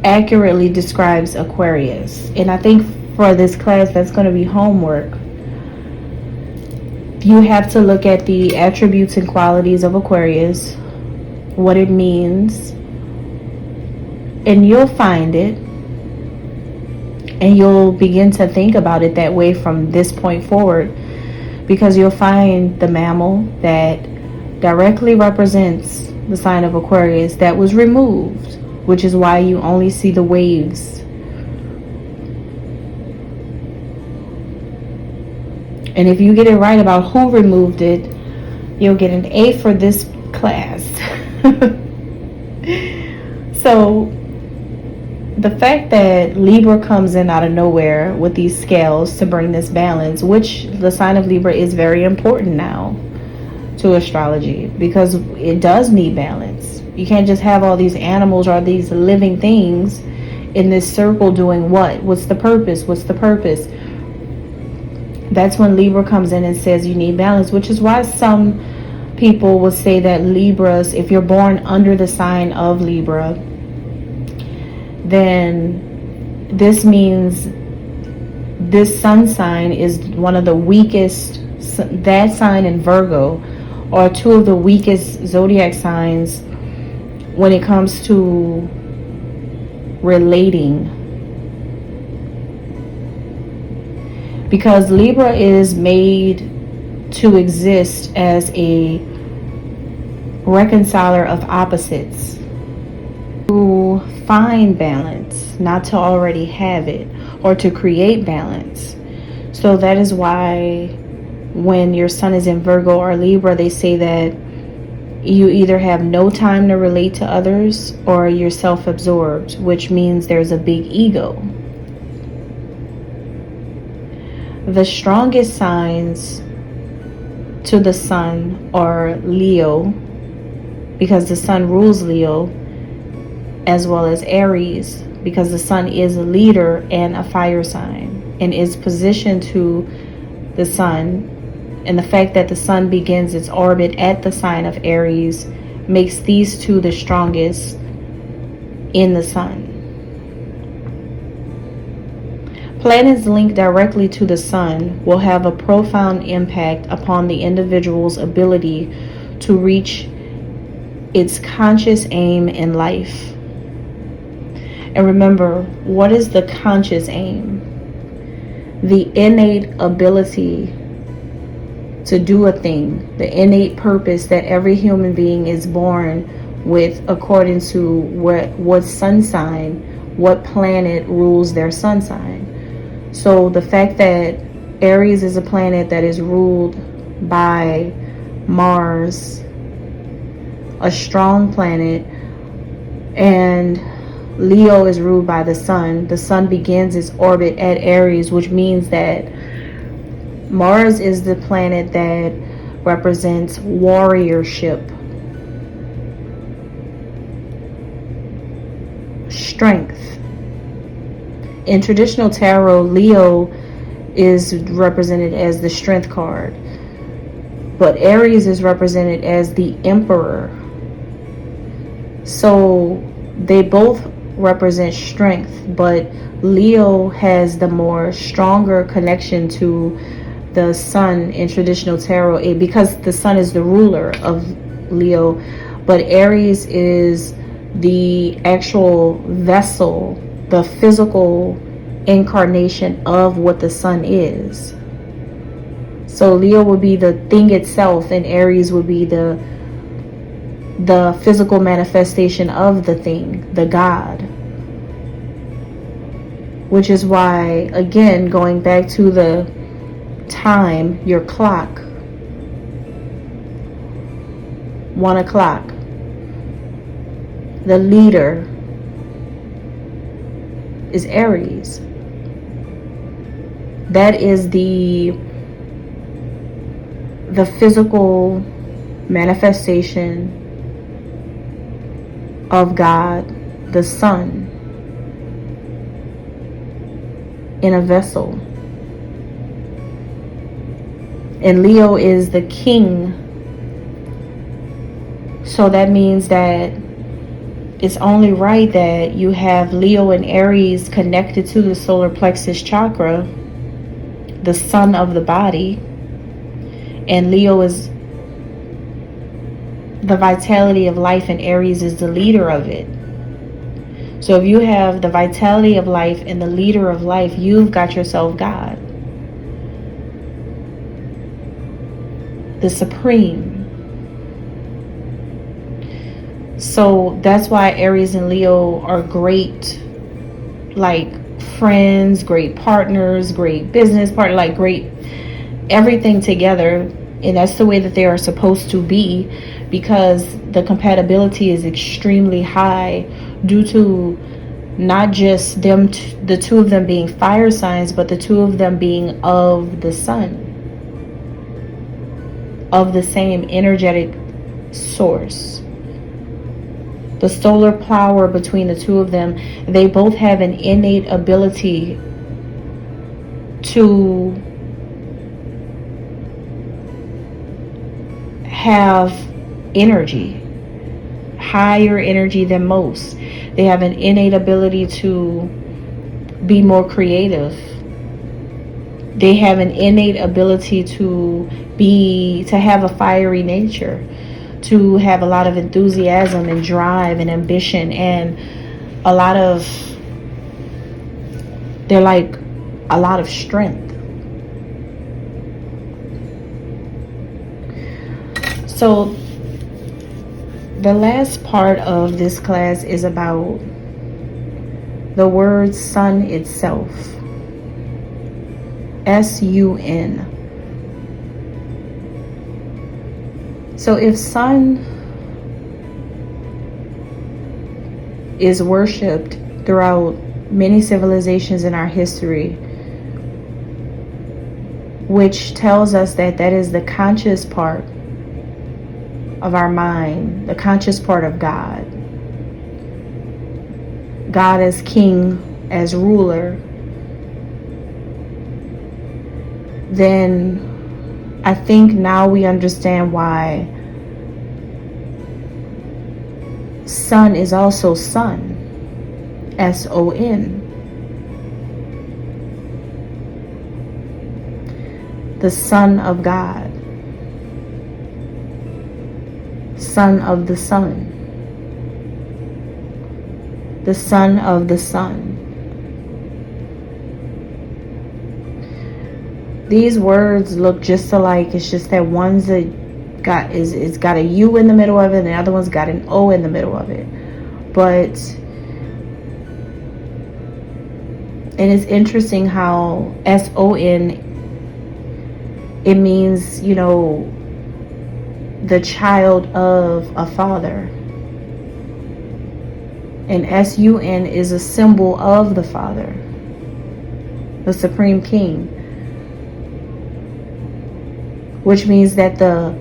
accurately describes Aquarius? And I think for this class, that's going to be homework. You have to look at the attributes and qualities of Aquarius, what it means, and you'll find it, and you'll begin to think about it that way from this point forward, because you'll find the mammal that directly represents the sign of Aquarius that was removed, which is why you only see the waves. And if you get it right about who removed it, you'll get an A for this class. So the fact that Libra comes in out of nowhere with these scales to bring this balance, which the sign of Libra is very important now to astrology, because it does need balance. You can't just have all these animals or these living things in this circle doing what? What's the purpose? What's the purpose? That's when Libra comes in and says you need balance, which is why some people will say that Libras, if you're born under the sign of Libra, then this means this sun sign is one of the weakest. That sign and Virgo are two of the weakest zodiac signs when it comes to relating, because Libra is made to exist as a reconciler of opposites, to find balance, not to already have it, or to create balance. So that is why when your sun is in Virgo or Libra, they say that you either have no time to relate to others or you're self-absorbed, which means there's a big ego. The strongest signs to the sun are Leo, because the sun rules Leo, as well as Aries, because the sun is a leader and a fire sign and is positioned to the sun. And the fact that the sun begins its orbit at the sign of Aries makes these two the strongest in the sun. Planets linked directly to the sun will have a profound impact upon the individual's ability to reach its conscious aim in life. And remember, what is the conscious aim? The innate ability to do a thing, the innate purpose that every human being is born with, according to what sun sign, what planet rules their sun sign. So the fact that Aries is a planet that is ruled by Mars, a strong planet, and Leo is ruled by the sun. The sun begins its orbit at Aries, which means that Mars is the planet that represents warriorship, strength. In traditional tarot, Leo is represented as the strength card, but Aries is represented as the emperor. So they both represent strength, but Leo has the more stronger connection to the sun in traditional tarot, because the sun is the ruler of Leo, but Aries is the actual vessel, the physical incarnation of what the sun is. So Leo would be the thing itself, and Aries would be the physical manifestation of the thing, the God. Which is why, again, going back to the time, your clock, 1 o'clock, the leader is Aries. That is the physical manifestation of God, the sun, in a vessel. And Leo is the king. So that means that it's only right that you have Leo and Aries connected to the solar plexus chakra, the sun of the body. And Leo is the vitality of life, and Aries is the leader of it. So if you have the vitality of life and the leader of life, you've got yourself God, the supreme. So that's why Aries and Leo are great, like friends, great partners, great business partner, like great everything together. And that's the way that they are supposed to be, because the compatibility is extremely high due to not just them, the two of them being fire signs, but the two of them being of the sun, of the same energetic source. The solar power between the two of them, they both have an innate ability to have energy, higher energy than most. They have an innate ability to be more creative. They have an innate ability to have a fiery nature, to have a lot of enthusiasm and drive and ambition, and they're like a lot of strength. So the last part of this class is about the word sun itself. S-U-N. So if sun is worshipped throughout many civilizations in our history, which tells us that that is the conscious part of our mind, the conscious part of God. God as king, as ruler. Then I think now we understand why sun is also sun. S-O-N. The Son of God. Son of the sun. The Son of the sun. These words look just alike. It's just that one's it's got a U in the middle of it, and the other one's got an O in the middle of it. But and it's interesting how S-O-N, it means, you know, the child of a father. And S-U-N is a symbol of the Father, the Supreme King, which means that the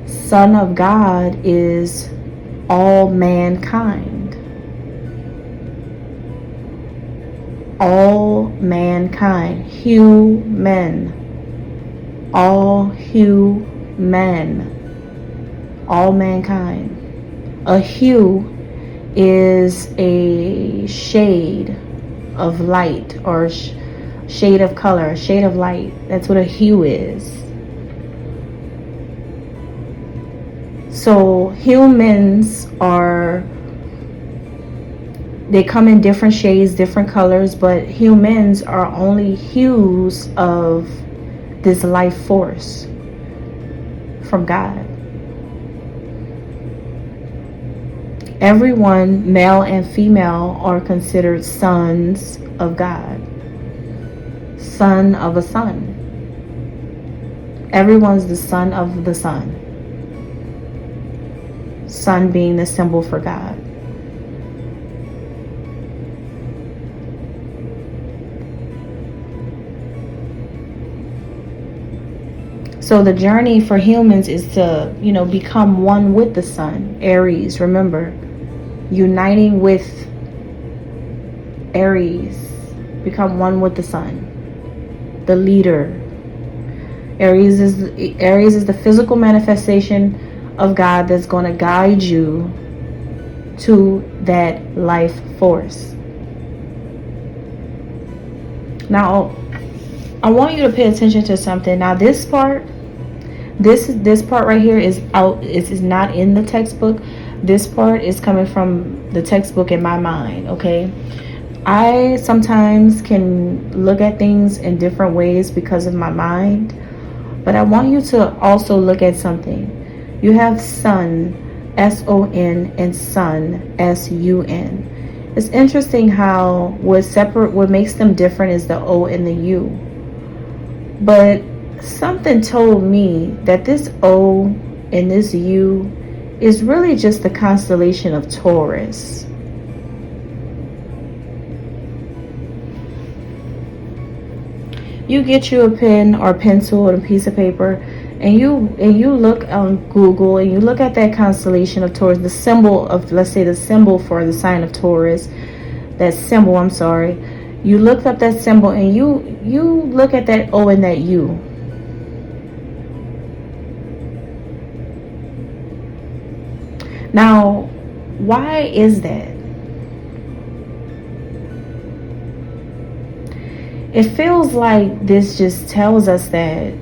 Son of God is all mankind. All mankind. Human. All human. All mankind. A hue is a shade of light, or shade of color, shade of light. That's what a hue is. So humans they come in different shades, different colors, but humans are only hues of this life force from God. Everyone, male and female, are considered sons of God. Son of a sun. Everyone's the son of the sun. Sun being the symbol for God. So the journey for humans is to, become one with the sun. Aries, remember, uniting with Aries, become one with the sun, the leader. Aries is the physical manifestation of God that's going to guide you to that life force. Now, I want you to pay attention to something. Now, this part right here is not in the textbook. This part is coming from the textbook in my mind, okay? I sometimes can look at things in different ways because of my mind, but I want you to also look at something. You have sun, S-O-N, and sun, S-U-N. It's interesting how what makes them different is the O and the U. But something told me that this O and this U is really just the constellation of Taurus. You get you a pen or pencil or a piece of paper, and you look on Google and you look at that constellation of Taurus, the symbol of, let's say, the symbol for the sign of Taurus, you look up that symbol and you look at that O and that U. Now, why is that? It feels like this just tells us that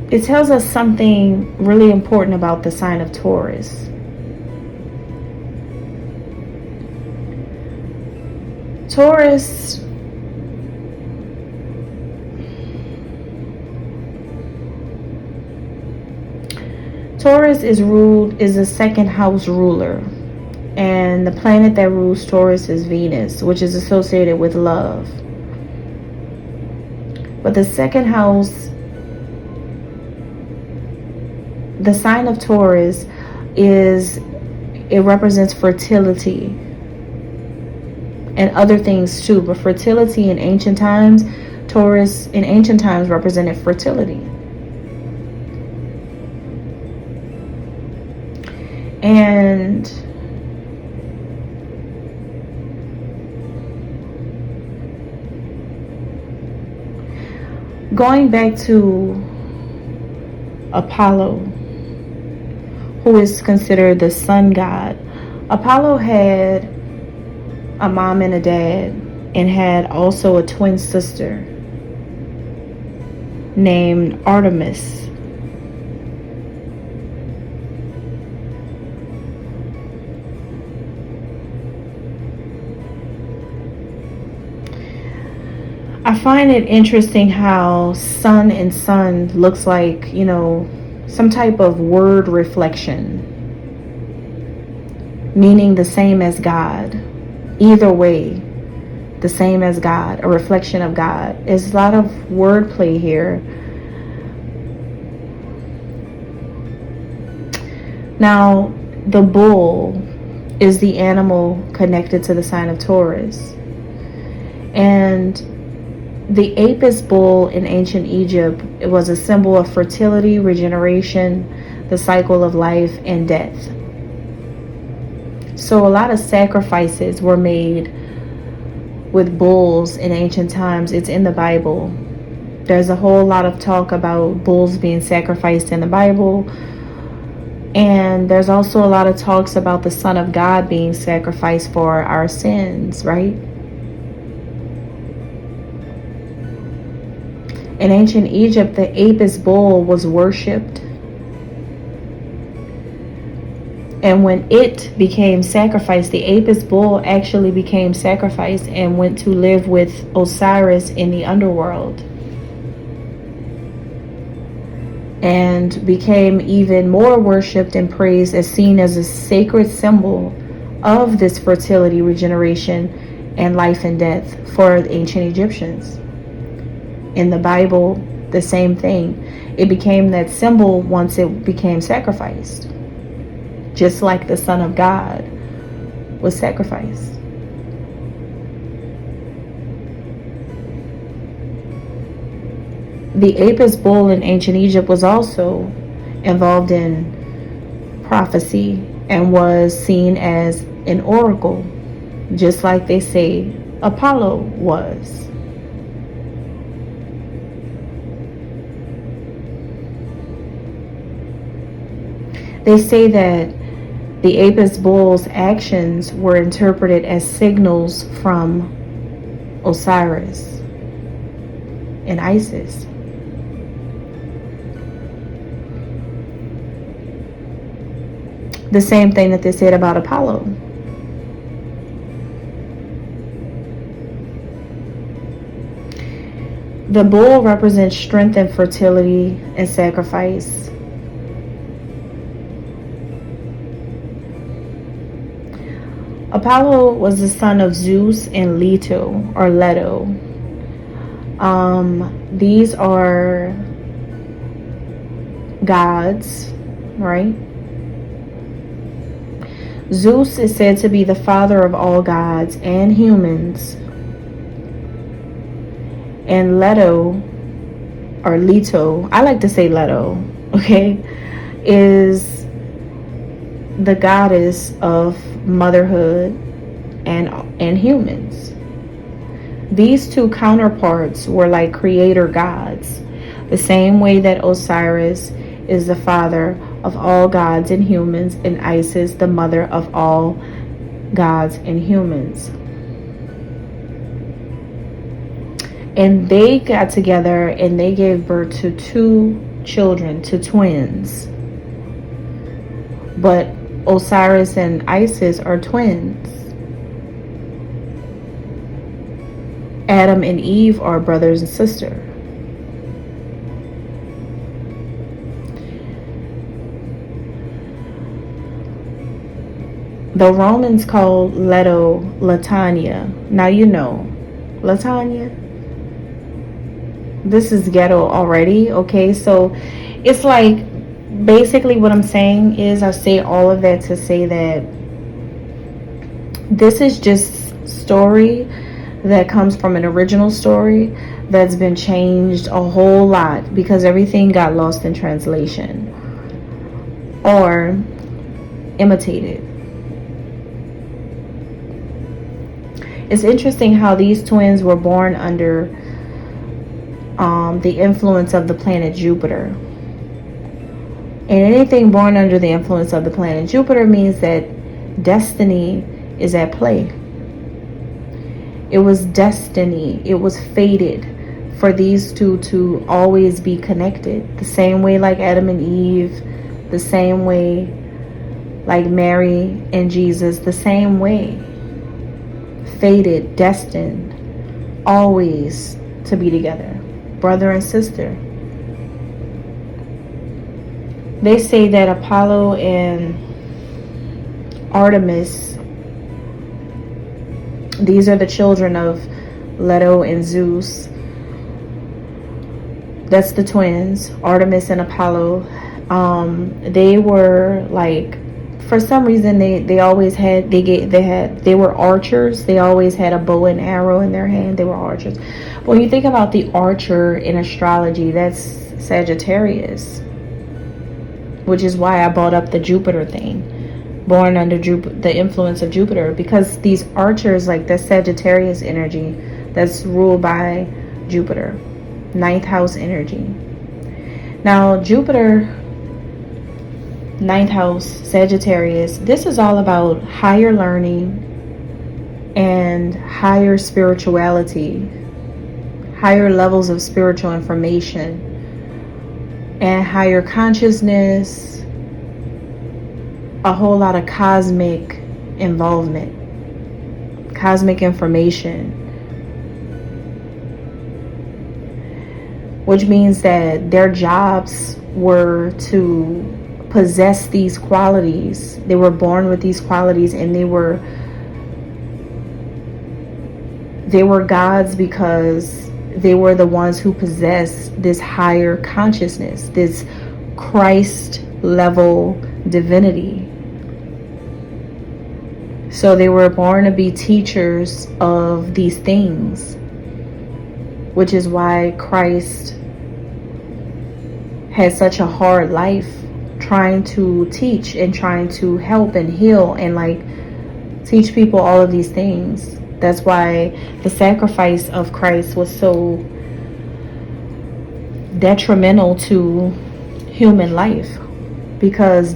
it tells us something really important about the sign of Taurus. Taurus is a second house ruler. And the planet that rules Taurus is Venus, which is associated with love. But the second house, the sign of Taurus, it represents fertility and other things too. But fertility in ancient times, Taurus in ancient times represented fertility. And going back to Apollo, who is considered the sun god, Apollo had a mom and a dad and had also a twin sister named Artemis. I find it interesting how sun and sun looks like, some type of word reflection, meaning the same as God. Either way, the same as God, a reflection of God. There's a lot of wordplay here. Now, the bull is the animal connected to the sign of Taurus. And the Apis bull in ancient Egypt, it was a symbol of fertility, regeneration, the cycle of life, and death. So a lot of sacrifices were made with bulls in ancient times. It's in the Bible. There's a whole lot of talk about bulls being sacrificed in the Bible. And there's also a lot of talks about the Son of God being sacrificed for our sins, right? In ancient Egypt, the Apis bull was worshipped. And when it became sacrificed, the Apis bull actually became sacrificed and went to live with Osiris in the underworld. And became even more worshipped and praised, as seen as a sacred symbol of this fertility, regeneration, and life and death for the ancient Egyptians. In the Bible, the same thing. It became that symbol once it became sacrificed. Just like the Son of God was sacrificed. The Apis bull in ancient Egypt was also involved in prophecy and was seen as an oracle, just like they say Apollo was. They say that the Apis bull's actions were interpreted as signals from Osiris and Isis. The same thing that they said about Apollo. The bull represents strength and fertility and sacrifice. Apollo was the son of Zeus and Leto, or Leto. These are gods, right? Zeus is said to be the father of all gods and humans. And Leto, or Leto, I like to say Leto, okay, is the goddess of motherhood and humans. These two counterparts were like creator gods, the same way that Osiris is the father of all gods and humans, and Isis the mother of all gods and humans. And they got together and they gave birth to 2 children, to twins. But Osiris and Isis are twins. Adam and Eve are brothers and sisters. The Romans called Leto 𝓂𝓁𝓆𝓀𝓀. Now you know, 𝓂𝓂𝓆𝓀𝓀. This is ghetto already, okay? So it's like, basically what I'm saying is, I say all of that to say that this is just story that comes from an original story that's been changed a whole lot because everything got lost in translation or imitated. It's interesting how these twins were born under the influence of the planet Jupiter. And anything born under the influence of the planet Jupiter means that destiny is at play. It was destiny. It was fated for these two to always be connected. The same way like Adam and Eve, the same way like Mary and Jesus, the same way. Fated, destined, always to be together. Brother and sister. They say that Apollo and Artemis, these are the children of Leto and Zeus. That's the twins, Artemis and Apollo. They were like, for some reason they always had, they were archers. They always had a bow and arrow in their hand. They were archers. When you think about the archer in astrology, that's Sagittarius, which is why I brought up the Jupiter thing, born under the influence of Jupiter, because these archers, like the Sagittarius energy that's ruled by Jupiter, 9th house energy. Now Jupiter, 9th house, Sagittarius, this is all about higher learning and higher spirituality, higher levels of spiritual information and higher consciousness, a whole lot of cosmic involvement, cosmic information, which means that their jobs were to possess these qualities. They were born with these qualities, and they were gods because they were the ones who possessed this higher consciousness, this Christ level divinity. So they were born to be teachers of these things, which is why Christ had such a hard life trying to teach and trying to help and heal and like teach people all of these things. That's why the sacrifice of Christ was so detrimental to human life, because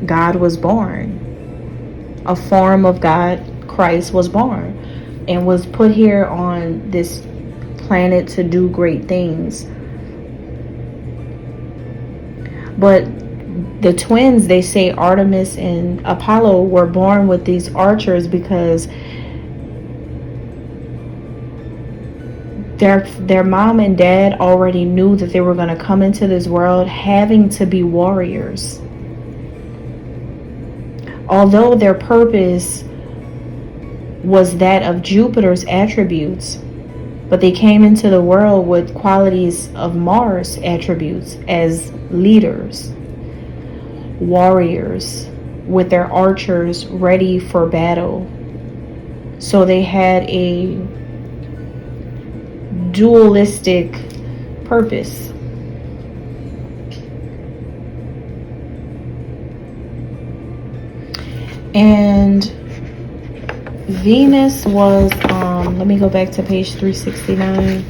God was born. A form of God, Christ, was born and was put here on this planet to do great things. But the twins, they say Artemis and Apollo, were born with these archers because their mom and dad already knew that they were going to come into this world having to be warriors. Although their purpose was that of Jupiter's attributes, but they came into the world with qualities of Mars attributes as leaders, warriors, with their archers ready for battle. So they had a dualistic purpose. And Venus was, let me go back to page 369.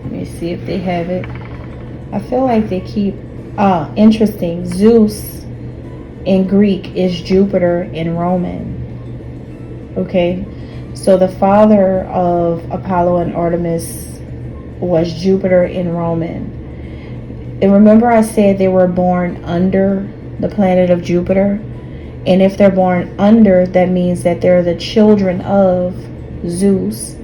Let me see if they have it. I feel like they keep, interesting. Zeus in Greek is Jupiter in Roman. Okay, so the father of Apollo and Artemis was Jupiter in Roman. And remember I said they were born under the planet of Jupiter? And if they're born under, that means that they're the children of Zeus.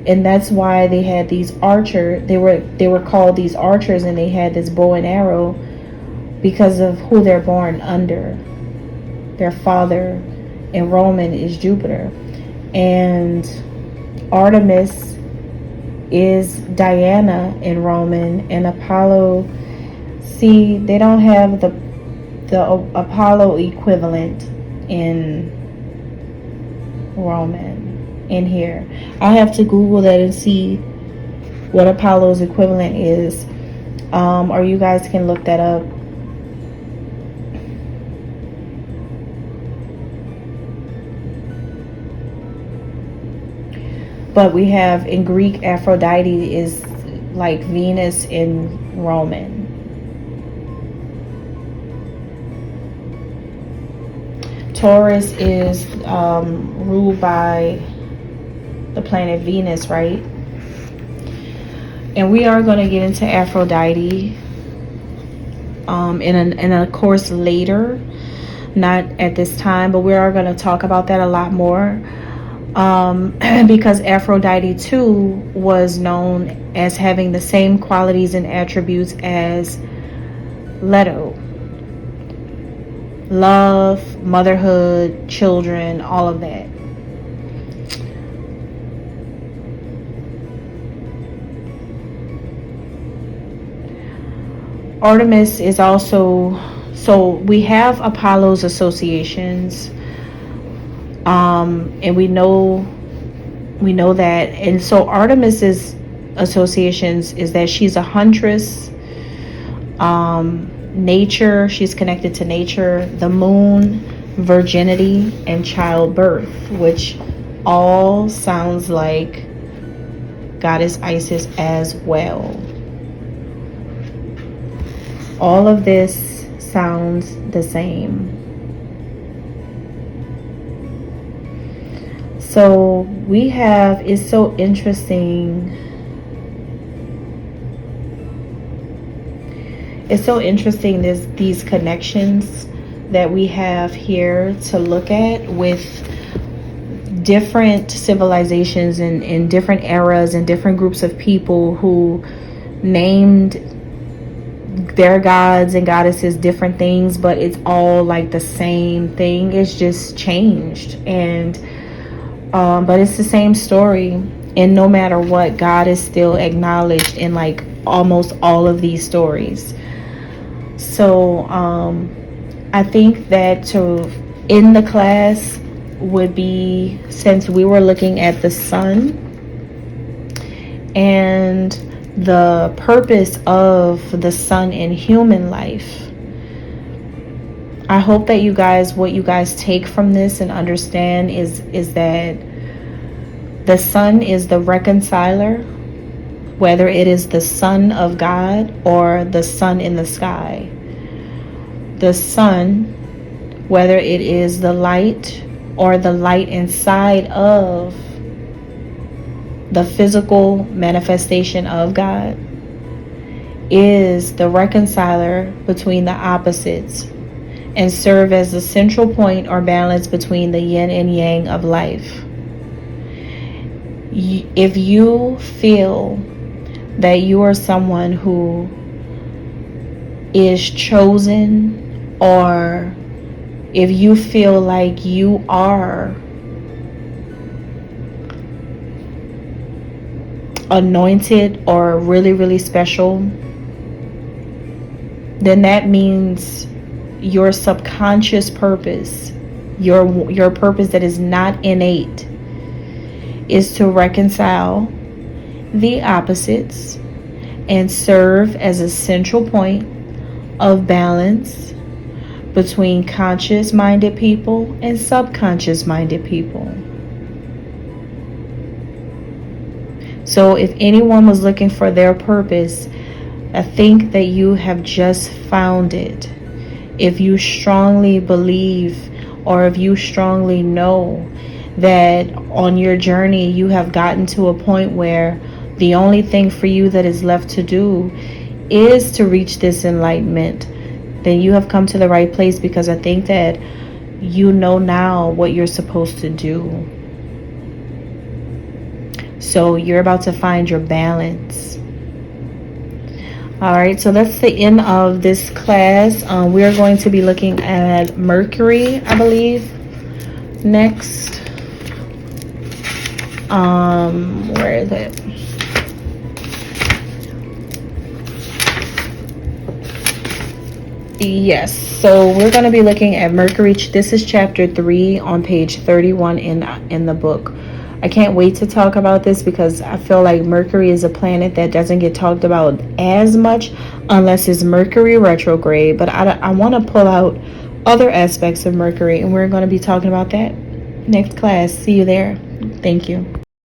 And that's why they had these archers. They were called these archers, and they had this bow and arrow because of who they're born under. Their father in Roman is Jupiter. And Artemis is Diana in Roman, and Apollo, see, they don't have the Apollo equivalent in Roman in here. I'll have to Google that and see what Apollo's equivalent is, or you guys can look that up. But we have in Greek, Aphrodite is like Venus in Roman. Taurus is ruled by the planet Venus, right? And we are going to get into Aphrodite in a course later, not at this time, but we are going to talk about that a lot more. Because Aphrodite too was known as having the same qualities and attributes as Leto. Love, motherhood, children, all of that. Artemis is also, so we have Apollo's associations. And we know that, and so Artemis's associations is that she's a huntress, nature, she's connected to nature, the moon, virginity, and childbirth, which all sounds like Goddess Isis as well. All of this sounds the same. So we have, it's so interesting. It's so interesting, these connections that we have here to look at with different civilizations and in different eras and different groups of people who named their gods and goddesses different things, but it's all like the same thing. It's just changed. And but it's the same story, and no matter what, God is still acknowledged in like almost all of these stories. So I think that to end the class would be, since we were looking at the sun and the purpose of the sun in human life, I hope that you guys, what you guys take from this and understand is that the sun is the reconciler, whether it is the sun of God or the sun in the sky. the sun, whether it is the light or the light inside of the physical manifestation of God, is the reconciler between the opposites and serve as the central point or balance between the yin and yang of life. If you feel that you are someone who is chosen, or if you feel like you are anointed or really, really special, then that means your subconscious purpose, your purpose that is not innate, is to reconcile the opposites and serve as a central point of balance between conscious-minded people and subconscious-minded people. So if anyone was looking for their purpose, I think that you have just found it. If you strongly believe, or if you strongly know that on your journey you have gotten to a point where the only thing for you that is left to do is to reach this enlightenment, then you have come to the right place, because I think that you know now what you're supposed to do. So you're about to find your balance. All right, so that's the end of this class. We are going to be looking at Mercury, I believe, next. Where is it? Yes, so we're going to be looking at Mercury. This is chapter 3 on page 31 in the book. I can't wait to talk about this, because I feel like Mercury is a planet that doesn't get talked about as much unless it's Mercury retrograde. But I want to pull out other aspects of Mercury, and we're going to be talking about that next class. See you there. Thank you.